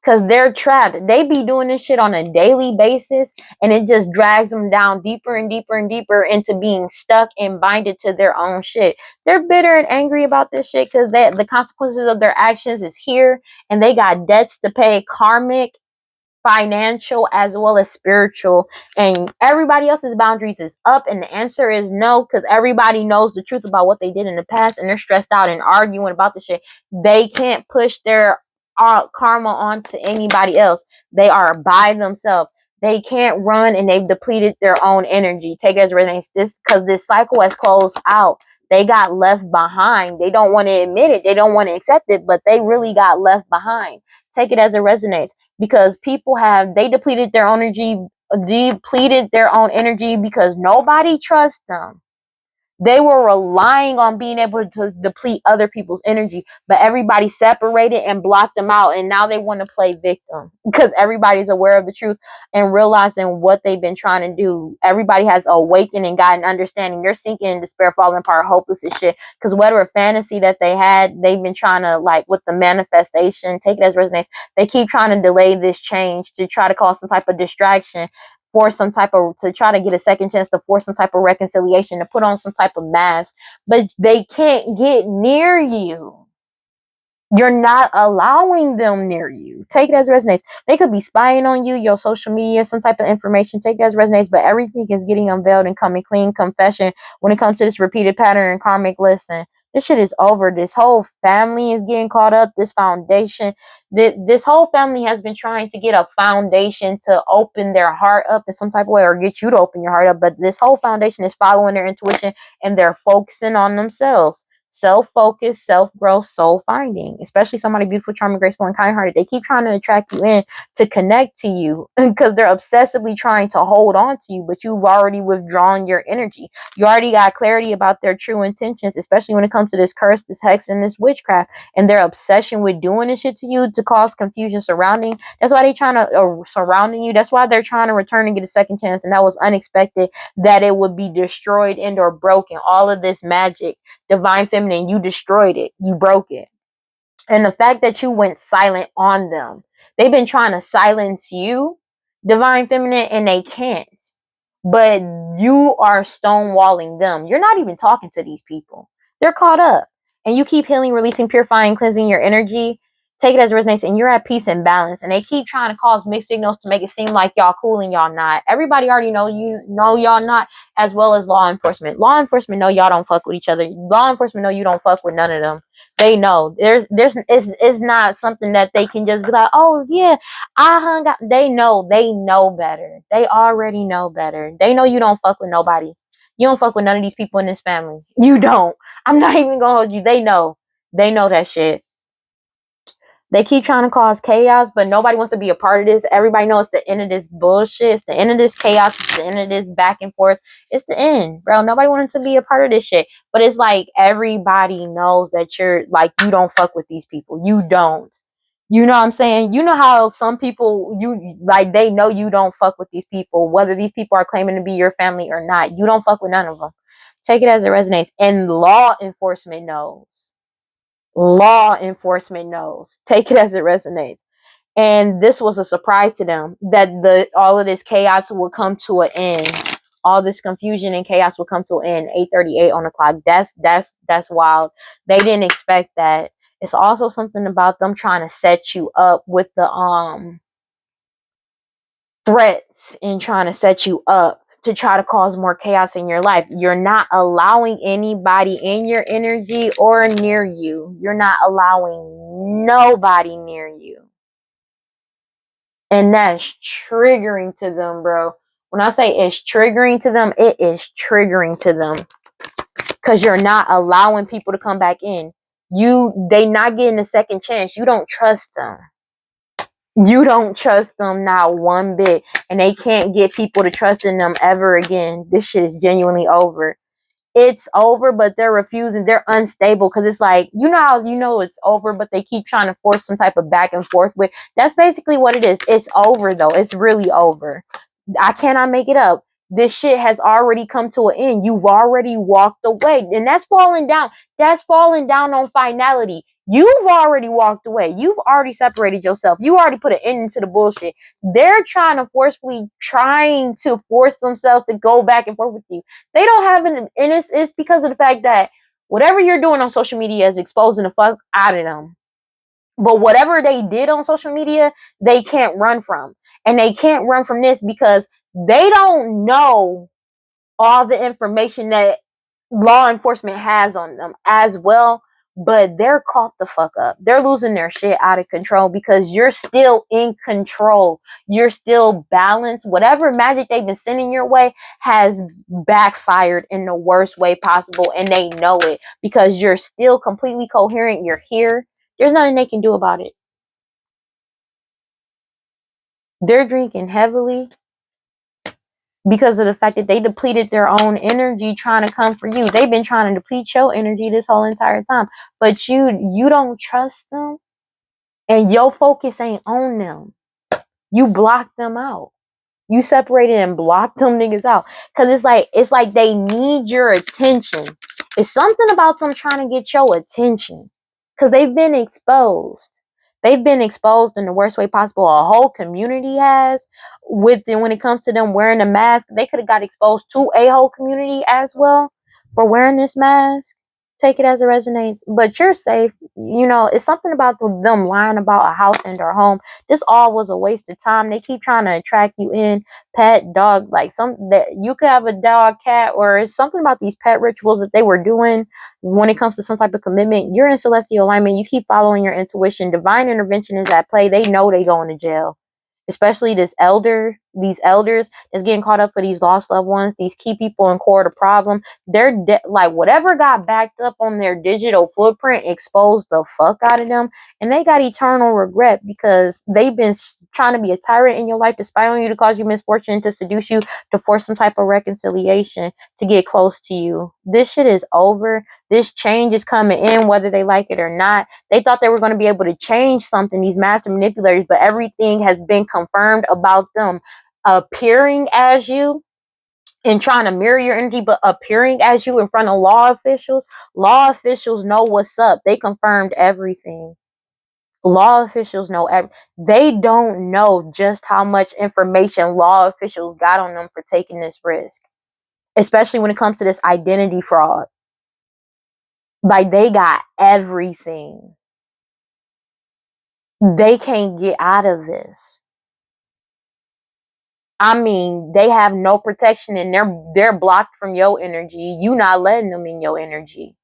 because they're trapped. They be doing this shit on a daily basis, and it just drags them down deeper and deeper and deeper into being stuck and binded to their own shit. They're bitter and angry about this shit because the consequences of their actions is here, and they got debts to pay, karmic, financial, as well as spiritual, and everybody else's boundaries is up, and the answer is no, because everybody knows the truth about what they did in the past, and they're stressed out and arguing about the shit. They can't push their karma onto anybody else. They are by themselves. They can't run, and they've depleted their own energy. Take it as resonates, this, because this cycle has closed out. They got left behind. They don't want to admit it. They don't want to accept it, but they really got left behind. Take it as it resonates, because people they depleted their own energy because nobody trusts them. They were relying on being able to deplete other people's energy, but everybody separated and blocked them out. And now they want to play victim because everybody's aware of the truth and realizing what they've been trying to do. Everybody has awakened and gotten understanding. They're sinking in despair, falling apart, hopeless as shit. Because whatever fantasy that they had, they've been trying to, like, with the manifestation, take it as resonates. They keep trying to delay this change to try to cause some type of distraction, force some type of, to try to get a second chance to force some type of reconciliation, to put on some type of mask, but they can't get near you. You're not allowing them near you. Take it as resonates. They could be spying on you, your social media, some type of information. Take it as resonates, but everything is getting unveiled and coming clean. Confession when it comes to this repeated pattern and karmic lesson. This shit is over. This whole family is getting caught up. This foundation, this whole family has been trying to get a foundation to open their heart up in some type of way, or get you to open your heart up. But this whole foundation is following their intuition, and they're focusing on themselves. Self-focus, self-growth, soul finding, especially somebody beautiful, charming, graceful, and kind-hearted. They keep trying to attract you in to connect to you because they're obsessively trying to hold on to you, but you've already withdrawn your energy. You already got clarity about their true intentions, especially when it comes to this curse, this hex, and this witchcraft, and their obsession with doing this shit to you to cause confusion surrounding. That's why they're trying to surrounding you. That's why they're trying to return and get a second chance, and that was unexpected that it would be destroyed and or broken. All of this magic, divine feminine, you destroyed it, you broke it. And the fact that you went silent on them, they've been trying to silence you, divine feminine, and they can't. But you are stonewalling them. You're not even talking to these people. They're caught up. And you keep healing, releasing, purifying, cleansing your energy. Take it as it resonates, and you're at peace and balance. And they keep trying to cause mixed signals to make it seem like y'all cool and y'all not. Everybody already know y'all not, as well as law enforcement. Law enforcement know y'all don't fuck with each other. Law enforcement know you don't fuck with none of them. They know it's not something that they can just be like, oh yeah, I hung out. They know better. They already know better. They know you don't fuck with nobody. You don't fuck with none of these people in this family. You don't. I'm not even gonna hold you. They know that shit. They keep trying to cause chaos, but nobody wants to be a part of this. Everybody knows it's the end of this bullshit. It's the end of this chaos. It's the end of this back and forth. It's the end, bro. Nobody wanted to be a part of this shit. But it's like everybody knows that you're like, you don't fuck with these people. You don't. You know what I'm saying? You know how some people, you like, they know you don't fuck with these people, whether these people are claiming to be your family or not. You don't fuck with none of them. Take it as it resonates. And law enforcement knows. Law enforcement knows. Take it as it resonates. And this was a surprise to them that all of this chaos would come to an end. All this confusion and chaos would come to an end. 8:38 on the clock. That's wild. They didn't expect that. It's also something about them trying to set you up with the threats and trying to set you up to try to cause more chaos in your life. You're not allowing anybody in your energy or near you. You're not allowing nobody near you. And that's triggering to them, bro. When I say it's triggering to them, it is triggering to them. Because you're not allowing people to come back in. They not getting a second chance. You don't trust them. You don't trust them not one bit. And they can't get people to trust in them ever again. This shit is genuinely over. It's over, but they're refusing. They're unstable because it's like, you know how you know it's over, but they keep trying to force some type of back and forth with. That's basically what it is. It's over, though. It's really over. I cannot make it up. This shit has already come to an end. You've already walked away. And that's falling down. That's falling down on finality. You've already walked away. You've already separated yourself. You already put an end to the bullshit. They're trying to force themselves to go back and forth with you. They don't have an, and it's because of the fact that whatever you're doing on social media is exposing the fuck out of them. But whatever they did on social media, they can't run from. And they can't run from this because they don't know all the information that law enforcement has on them as well. But they're caught the fuck up. They're losing their shit out of control because you're still in control. You're still balanced. Whatever magic they've been sending your way has backfired in the worst way possible. And they know it because you're still completely coherent. You're here. There's nothing they can do about it. They're drinking heavily because of the fact that they depleted their own energy trying to come for you. They've been trying to deplete your energy this whole entire time. But you don't trust them and your focus ain't on them. You block them out. You separated and blocked them niggas out. Cause it's like they need your attention. It's something about them trying to get your attention. Cause they've been exposed. They've been exposed in the worst way possible. A whole community has with them when it comes to them wearing a mask. They could have got exposed to a whole community as well for wearing this mask. Take it as it resonates. But you're safe. You know, it's something about them lying about a house and their home. This all was a waste of time. They keep trying to attract you in. Pet, dog, like some that you could have a dog, cat, or it's something about these pet rituals that they were doing when it comes to some type of commitment. You're in celestial alignment. You keep following your intuition. Divine intervention is at play. They know they going to jail. Especially these elders that's getting caught up for these lost loved ones, these key people in core of the problem. They're like whatever got backed up on their digital footprint exposed the fuck out of them, and they got eternal regret because they've been trying to be a tyrant in your life to spy on you, to cause you misfortune, to seduce you, to force some type of reconciliation, to get close to you. This shit is over. This change is coming in whether they like it or not. They thought they were going to be able to change something, these master manipulators, but everything has been confirmed about them appearing as you and trying to mirror your energy, but appearing as you in front of law officials. Law officials know what's up. They confirmed everything. Law officials know they don't know just how much information law officials got on them for taking this risk, especially when it comes to this identity fraud. Like they got everything. They can't get out of this. I mean, they have no protection and they're blocked from your energy. You not letting them in your energy.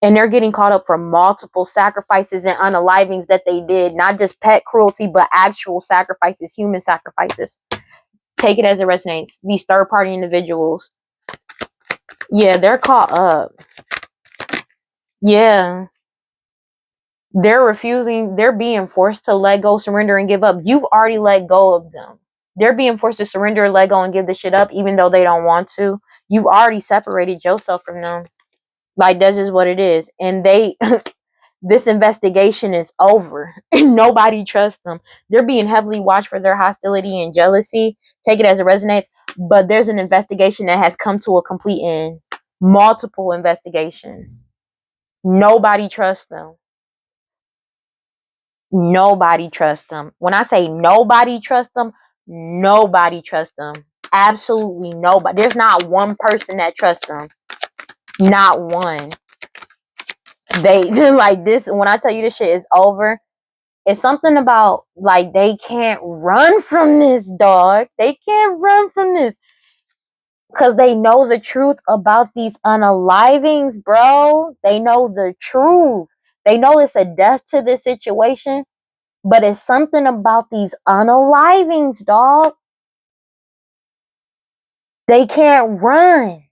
And they're getting caught up for multiple sacrifices and unalivings that they did, not just pet cruelty, but actual sacrifices, human sacrifices. Take it as it resonates. These third party individuals. Yeah, they're caught up. Yeah. They're refusing, they're being forced to let go, surrender, and give up. You've already let go of them. They're being forced to surrender, let go, and give the shit up, even though they don't want to. You've already separated yourself from them. Like, this is what it is. And they this investigation is over. Nobody trusts them. They're being heavily watched for their hostility and jealousy. Take it as it resonates. But there's an investigation that has come to a complete end. Multiple investigations. Nobody trusts them. Nobody trusts them. When I say nobody trusts them, nobody trusts them. Absolutely nobody. There's not one person that trusts them. Not one. They like this. When I tell you this shit is over, it's something about like they can't run from this, dog. They can't run from this because they know the truth about these unalivings, bro. They know the truth. They know it's a death to this situation, but it's something about these unalivings, dog. They can't run.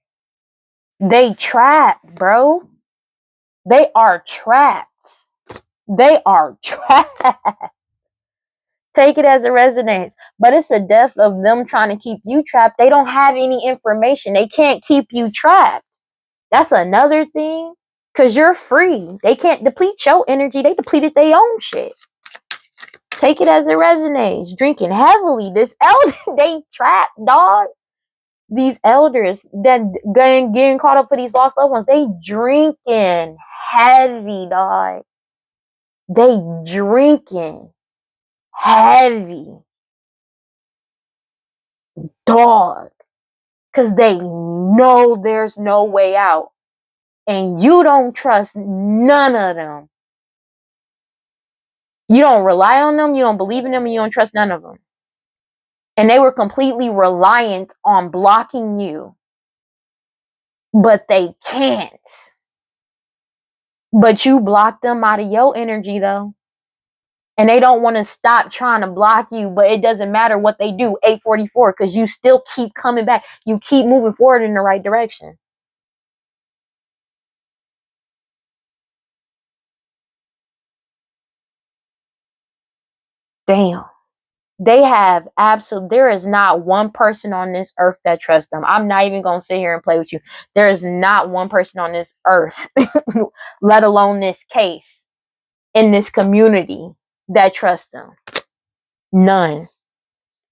They trapped, bro. They are trapped. They are trapped. Take it as it resonates. But it's a death of them trying to keep you trapped. They don't have any information. They can't keep you trapped. That's another thing. Because you're free. They can't deplete your energy. They depleted their own shit. Take it as it resonates. Drinking heavily. This elder, they trapped, dog. These elders that getting caught up for these lost loved ones, they drinking heavy, dog. They drinking heavy, dog. Because they know there's no way out. And you don't trust none of them. You don't rely on them. You don't believe in them. And you don't trust none of them. And they were completely reliant on blocking you. But they can't. But you block them out of your energy, though. And they don't want to stop trying to block you. But it doesn't matter what they do. 844. Because you still keep coming back. You keep moving forward in the right direction. Damn. They have there is not one person on this earth that trusts them. I'm not even going to sit here and play with you. There is not one person on this earth, let alone this case, in this community that trusts them. None.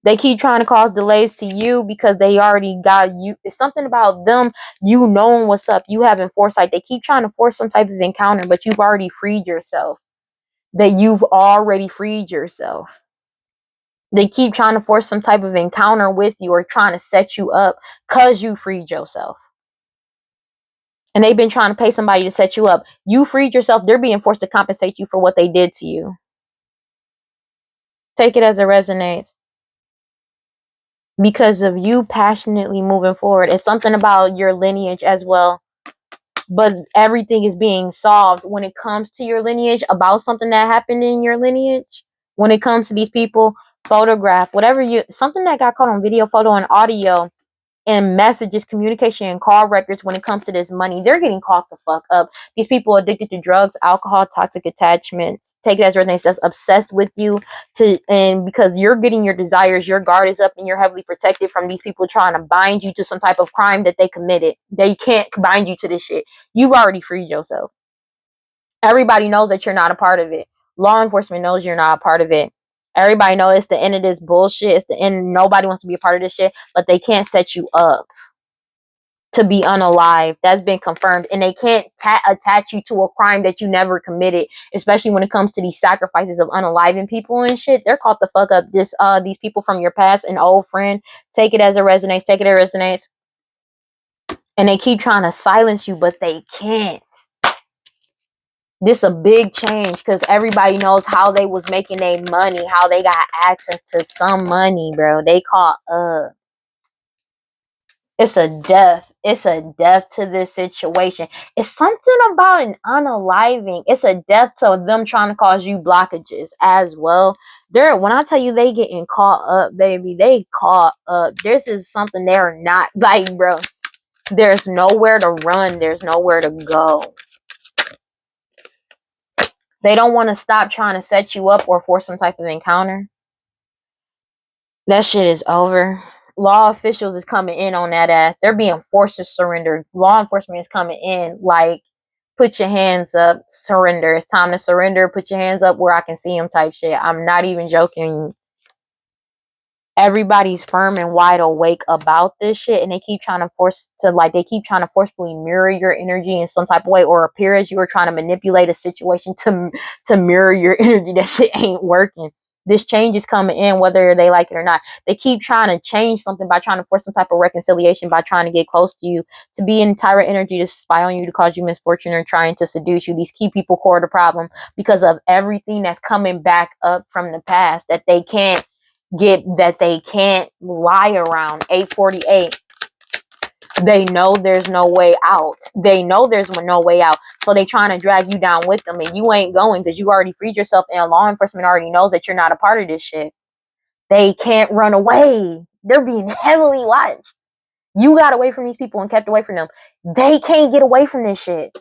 They keep trying to cause delays to you because they already got you. It's something about them, you knowing what's up, you having foresight. They keep trying to force some type of encounter, but you've already freed yourself. You've already freed yourself. They keep trying to force some type of encounter with you or trying to set you up because you freed yourself. And they've been trying to pay somebody to set you up. You freed yourself. They're being forced to compensate you for what they did to you. Take it as it resonates. Because of you passionately moving forward. It's something about your lineage as well. But everything is being solved when it comes to your lineage about something that happened in your lineage. When it comes to these people, photograph, something that got caught on video, photo, and audio, and messages, communication, and call records when it comes to this money, they're getting caught the fuck up. These people are addicted to drugs, alcohol, toxic attachments. Take it as resonates. That's obsessed with you and because you're getting your desires, your guard is up and you're heavily protected from these people trying to bind you to some type of crime that they committed. They can't bind you to this shit. You've already freed yourself. Everybody knows that you're not a part of it. Law enforcement knows you're not a part of it. Everybody knows it's the end of this bullshit. It's the end. Nobody wants to be a part of this shit, but they can't set you up to be unalive. That's been confirmed. And they can't attach you to a crime that you never committed, especially when it comes to these sacrifices of unaliving people and shit. They're caught the fuck up. These people from your past, an old friend. Take it as it resonates. Take it as it resonates. And they keep trying to silence you, but they can't. This a big change because everybody knows how they was making their money, how they got access to some money, bro. They caught up. It's a death. It's a death to this situation. It's something about an unaliving. It's a death to them trying to cause you blockages as well. When I tell you they getting caught up, baby, they caught up. This is something they're not like, bro. There's nowhere to run. There's nowhere to go. They don't want to stop trying to set you up or force some type of encounter. That shit is over. Law officials is coming in on that ass. They're being forced to surrender. Law enforcement is coming in like, put your hands up, surrender. It's time to surrender. Put your hands up where I can see them type shit. I'm not even joking. Everybody's firm and wide awake about this shit, and they keep trying to forcefully mirror your energy in some type of way, or appear as you are trying to manipulate a situation to mirror your energy. That shit ain't working. This change is coming in whether they like it or not. They keep trying to change something by trying to force some type of reconciliation, by trying to get close to you, to be in tyrant energy, to spy on you, to cause you misfortune, or trying to seduce you. These key people core the problem because of everything that's coming back up from the past that they can't lie around. 848. They know there's no way out. They know there's no way out. So they trying to drag you down with them, and you ain't going because you already freed yourself, and law enforcement already knows that you're not a part of this shit. They can't run away. They're being heavily watched. You got away from these people and kept away from them. They can't get away from this shit.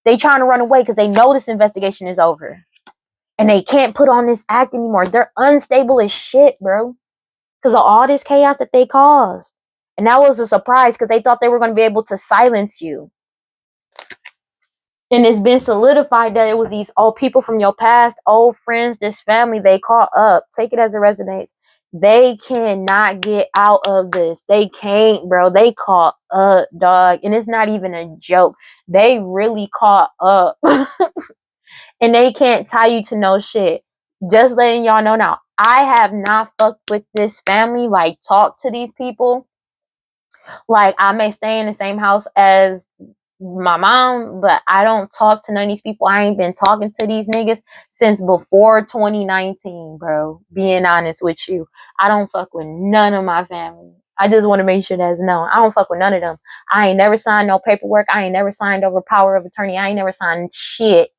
They trying to run away because they know this investigation is over. And they can't put on this act anymore. They're unstable as shit, bro. Because of all this chaos that they caused. And that was a surprise because they thought they were going to be able to silence you. And it's been solidified that it was these old people from your past, old friends, this family, they caught up. Take it as it resonates. They cannot get out of this. They can't, bro. They caught up, dog. And it's not even a joke. They really caught up. And they can't tie you to no shit. Just letting y'all know now. I have not fucked with this family, like talk to these people. Like, I may stay in the same house as my mom, but I don't talk to none of these people. I ain't been talking to these niggas since before 2019, bro. Being honest with you. I don't fuck with none of my family. I just want to make sure that's known. I don't fuck with none of them. I ain't never signed no paperwork. I ain't never signed over power of attorney. I ain't never signed shit.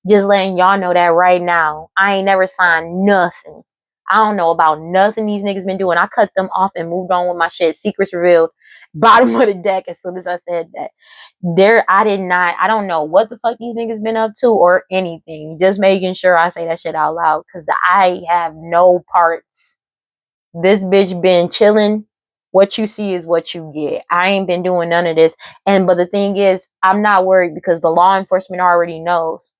Just letting y'all know that right now. I ain't never signed nothing. I don't know about nothing these niggas been doing. I cut them off and moved on with my shit. Secrets revealed. Bottom of the deck as soon as I said that. I don't know what the fuck these niggas been up to or anything. Just making sure I say that shit out loud. Because I have no parts. This bitch been chilling. What you see is what you get. I ain't been doing none of this. But the thing is, I'm not worried because the law enforcement already knows.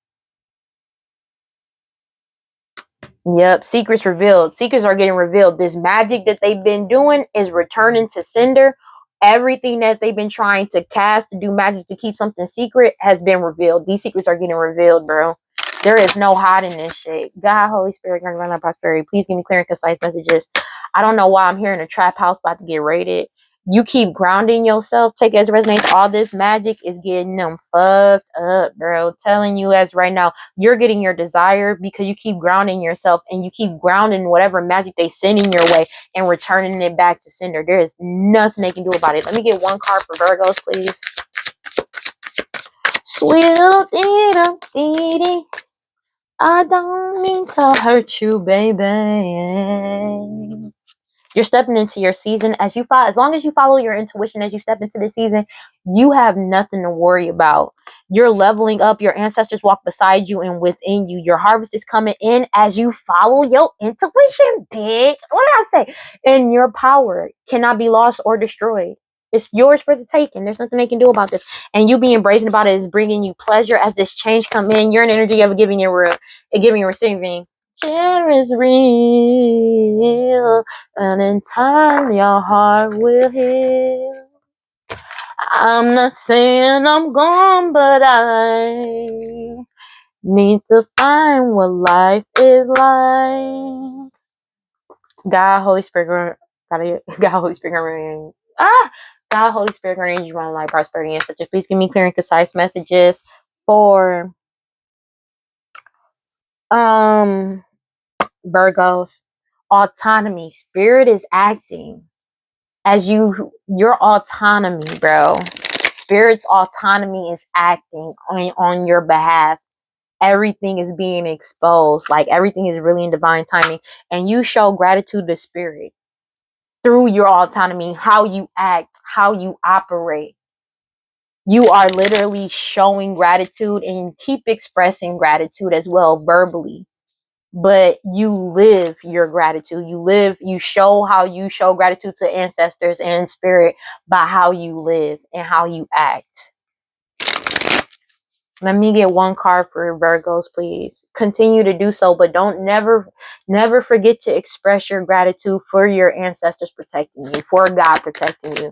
Yep, secrets revealed. Secrets are getting revealed. This magic that they've been doing is returning to sender. Everything that they've been trying to cast to do magic to keep something secret has been revealed. These secrets are getting revealed, bro. There is no hiding this shit. God, Holy Spirit, grant my prosperity. Please give me clear and concise messages. I don't know why I'm here in a trap house about to get raided. You keep grounding yourself. Take it as it resonates. All this magic is getting them fucked up, bro. Telling you as right now, you're getting your desire because you keep grounding yourself and you keep grounding whatever magic they sending your way and returning it back to sender. There is nothing they can do about it. Let me get one card for Virgos, please. Sweet little dee-dee. I don't mean to hurt you, baby. You're stepping into your season as long as you follow your intuition as you step into the season, you have nothing to worry about. You're leveling up. Your ancestors walk beside you and within you. Your harvest is coming in as you follow your intuition, bitch. What did I say? And your power cannot be lost or destroyed. It's yours for the taking. There's nothing they can do about this. And you being brazen about it is bringing you pleasure as this change come in. You're an energy of giving and receiving. Share is real, and in time your heart will heal. I'm not saying I'm gone, but I need to find what life is like. God, Holy Spirit, God, Holy Spirit, God, Holy Spirit, grant you my life, prosperity, and such. Please give me clear and concise messages for Um, Virgos, autonomy. Spirit is acting as your autonomy, bro. Spirit's autonomy is acting on your behalf. Everything is being exposed. Like everything is really in divine timing. And you show gratitude to spirit through your autonomy, how you act, how you operate. You are literally showing gratitude and keep expressing gratitude as well verbally. But you live your gratitude. You show how you show gratitude to ancestors and spirit by how you live and how you act. Let me get one card for Virgos, please. Continue to do so, but don't never forget to express your gratitude for your ancestors protecting you, for God protecting you,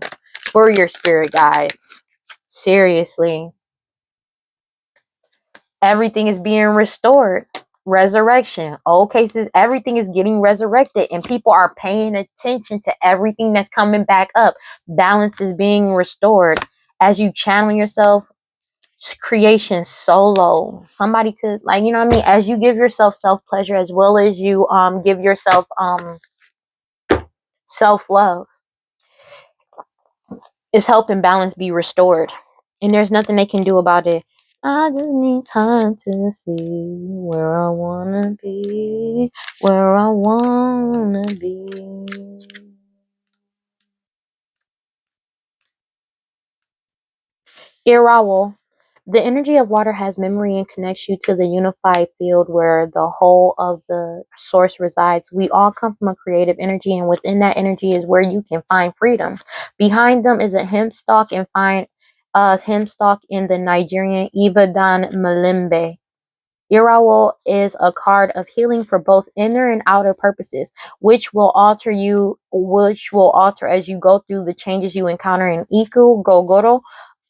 for your spirit guides. Seriously. Everything is being restored. Resurrection. Old cases, everything is getting resurrected, and people are paying attention to everything that's coming back up. Balance is being restored as you channel yourself. Creation solo. Somebody could, like, you know what I mean, as you give yourself self pleasure as well as you give yourself self love, is helping balance be restored, and there's nothing they can do about it. I just need time to see where I wanna be, where I wanna be. Irawo. The energy of water has memory and connects you to the unified field where the whole of the source resides. We all come from a creative energy, and within that energy is where you can find freedom. Behind them is a hemp stalk and find hemp stalk in the Nigerian Ibadan Malimbe. Irawo is a card of healing for both inner and outer purposes, which will alter as you go through the changes you encounter in Iku, Gogoro,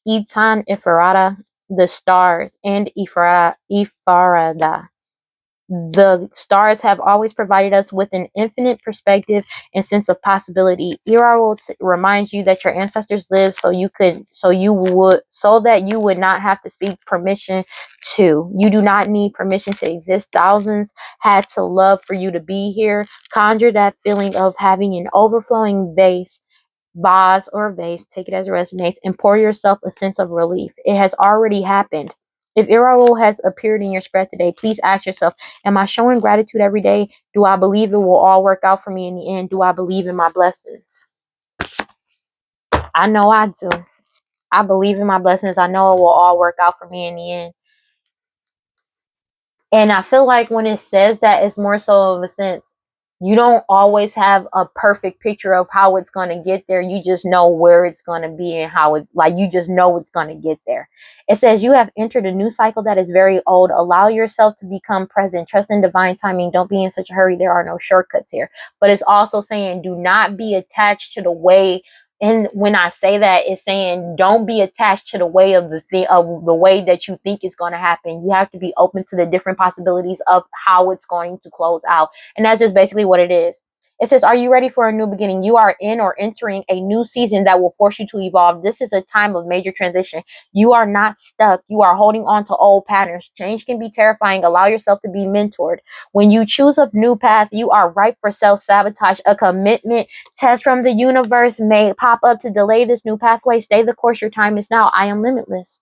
Itan, Ifarada, the stars, and Ifarada. The stars have always provided us with an infinite perspective and sense of possibility. Ira will remind you that your ancestors lived so that you would not have to speak permission to. You do not need permission to exist. Thousands had to love for you to be here. Conjure that feeling of having an overflowing vase or vase, take it as it resonates, and pour yourself a sense of relief. It has already happened. If Irawo has appeared in your spread today, please ask yourself, am I showing gratitude every day? Do I believe it will all work out for me in the end? Do I believe in my blessings? I know I do. I believe in my blessings. I know it will all work out for me in the end. And I feel like when it says that, it's more so of a sense, you don't always have a perfect picture of how it's going to get there. You just know where it's going to be and how it, like, you just know it's going to get there. It says you have entered a new cycle that is very old. Allow yourself to become present. Trust in divine timing. Don't be in such a hurry. There are no shortcuts here. But it's also saying do not be attached to the way. And when I say that, it's saying don't be attached to the way of the way that you think is going to happen. You have to be open to the different possibilities of how it's going to close out. And that's just basically what it is. It says, are you ready for a new beginning? You are in or entering a new season that will force you to evolve. This is a time of major transition. You are not stuck. You are holding on to old patterns. Change can be terrifying. Allow yourself to be mentored. When you choose a new path, you are ripe for self-sabotage. A commitment test from the universe may pop up to delay this new pathway. Stay the course. Your time is now. I am limitless.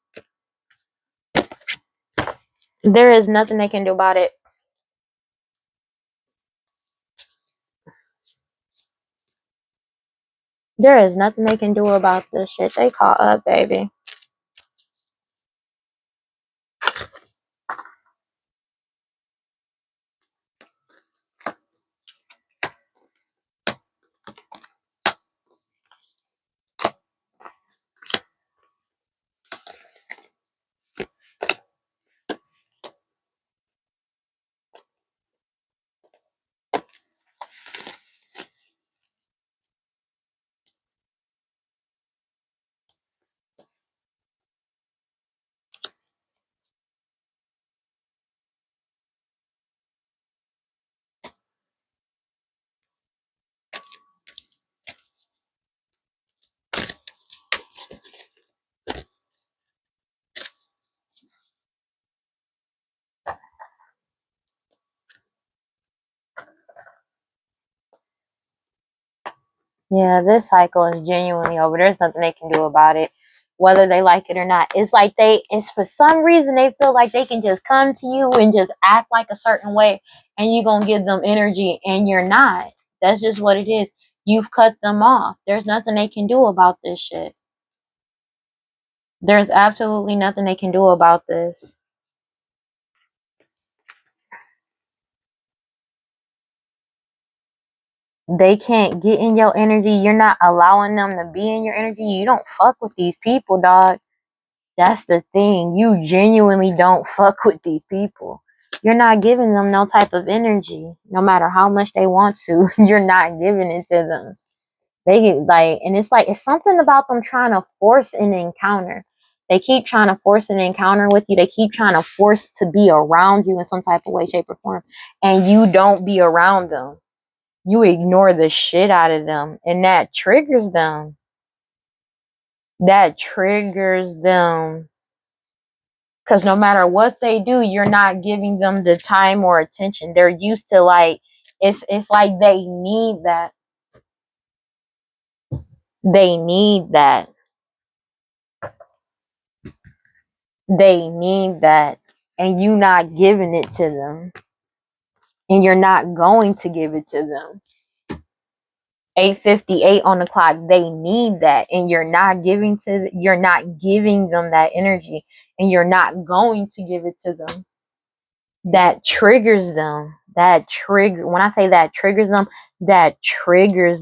There is nothing they can do about it. There is nothing they can do about this shit. They caught up, baby. Yeah, this cycle is genuinely over. There's nothing they can do about it, whether they like it or not. It's like it's for some reason they feel like they can just come to you and just act like a certain way and you're going to give them energy and you're not. That's just what it is. You've cut them off. There's nothing they can do about this shit. There's absolutely nothing they can do about this. They can't get in your energy. You're not allowing them to be in your energy. You don't fuck with these people, dog. That's the thing. You genuinely don't fuck with these people. You're not giving them no type of energy. No matter how much they want to, you're not giving it to them. They get like, and it's like, it's something about them trying to force an encounter. They keep trying to force an encounter with you. They keep trying to force to be around you in some type of way, shape, or form. And you don't be around them. You ignore the shit out of them. And that triggers them. That triggers them. Because no matter what they do, you're not giving them the time or attention. They're used to like, it's like they need that. They need that. They need that. And you not giving it to them. And you're not going to give it to them. 8:58 on the clock. They need that. And you're not giving them that energy. And you're not going to give it to them. That triggers them. When I say that triggers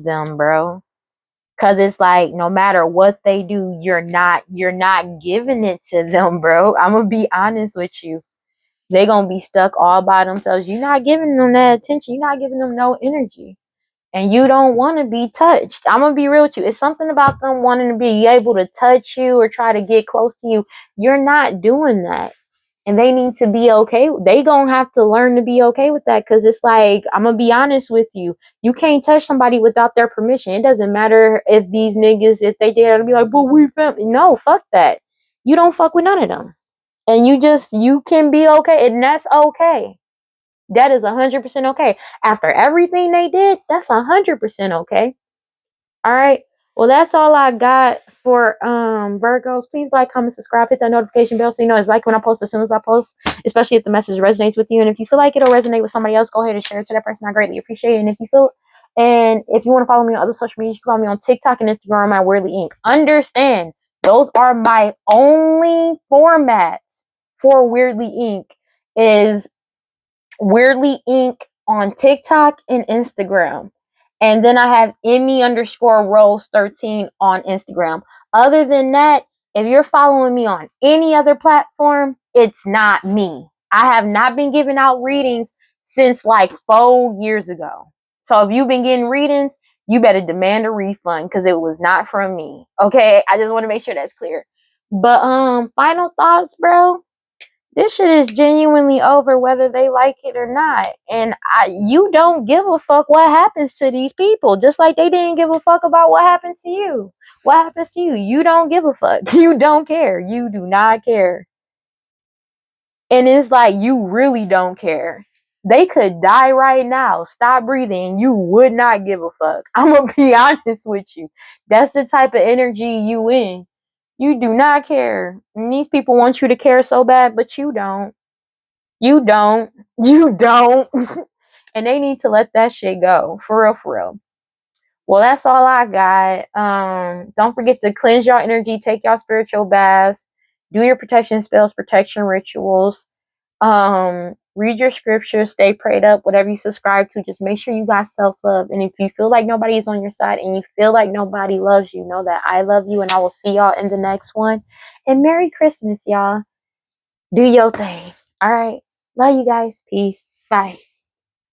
them, bro. Cause it's like no matter what they do, you're not giving it to them, bro. I'm gonna be honest with you. They're gonna be stuck all by themselves. You're not giving them that attention. You're not giving them no energy. And you don't want to be touched. I'm gonna be real with you. It's something about them wanting to be able to touch you or try to get close to you. You're not doing that. And they need to be okay. They gonna have to learn to be okay with that. Cause it's like, I'm gonna be honest with you. You can't touch somebody without their permission. It doesn't matter if these niggas, if they dare to be like, but we family. No, fuck that. You don't fuck with none of them. And you can be okay. And that's okay. That is 100% okay. After everything they did, that's 100% okay. All right. Well, that's all I got for Virgos. Please like, comment, subscribe, hit that notification bell so you know it's like when I post as soon as I post, especially if the message resonates with you. And if you feel like it'll resonate with somebody else, go ahead and share it to that person. I greatly appreciate it. And if you want to follow me on other social media, you can follow me on TikTok and Instagram at WeirdLee Inc. Understand, those are my only formats for WeirdLee Inc. Is WeirdLee Inc. on TikTok and Instagram. And then I have Emmy_Rose13 on Instagram. Other than that, if you're following me on any other platform, it's not me. I have not been giving out readings since like 4 years ago. So if you've been getting readings, you better demand a refund because it was not from me. Okay, I just want to make sure that's clear. But final thoughts, bro. This shit is genuinely over whether they like it or not. And you don't give a fuck what happens to these people. Just like they didn't give a fuck about what happened to you. What happens to you? You don't give a fuck. You don't care. You do not care. And it's like you really don't care. They could die right now, stop breathing, you would not give a fuck. I'm gonna be honest with you. That's the type of energy you in. You do not care. And these people want you to care so bad, but you don't. You don't. You don't. And they need to let that shit go. For real, for real. Well, that's all I got. Don't forget to cleanse your energy, take your spiritual baths, do your protection spells, protection rituals. Read your scriptures, stay prayed up, whatever you subscribe to, just make sure you got self-love. And if you feel like nobody is on your side and you feel like nobody loves you, know that I love you, and I will see y'all in the next one. And Merry Christmas, y'all. Do your thing. All right. Love you guys. Peace. Bye.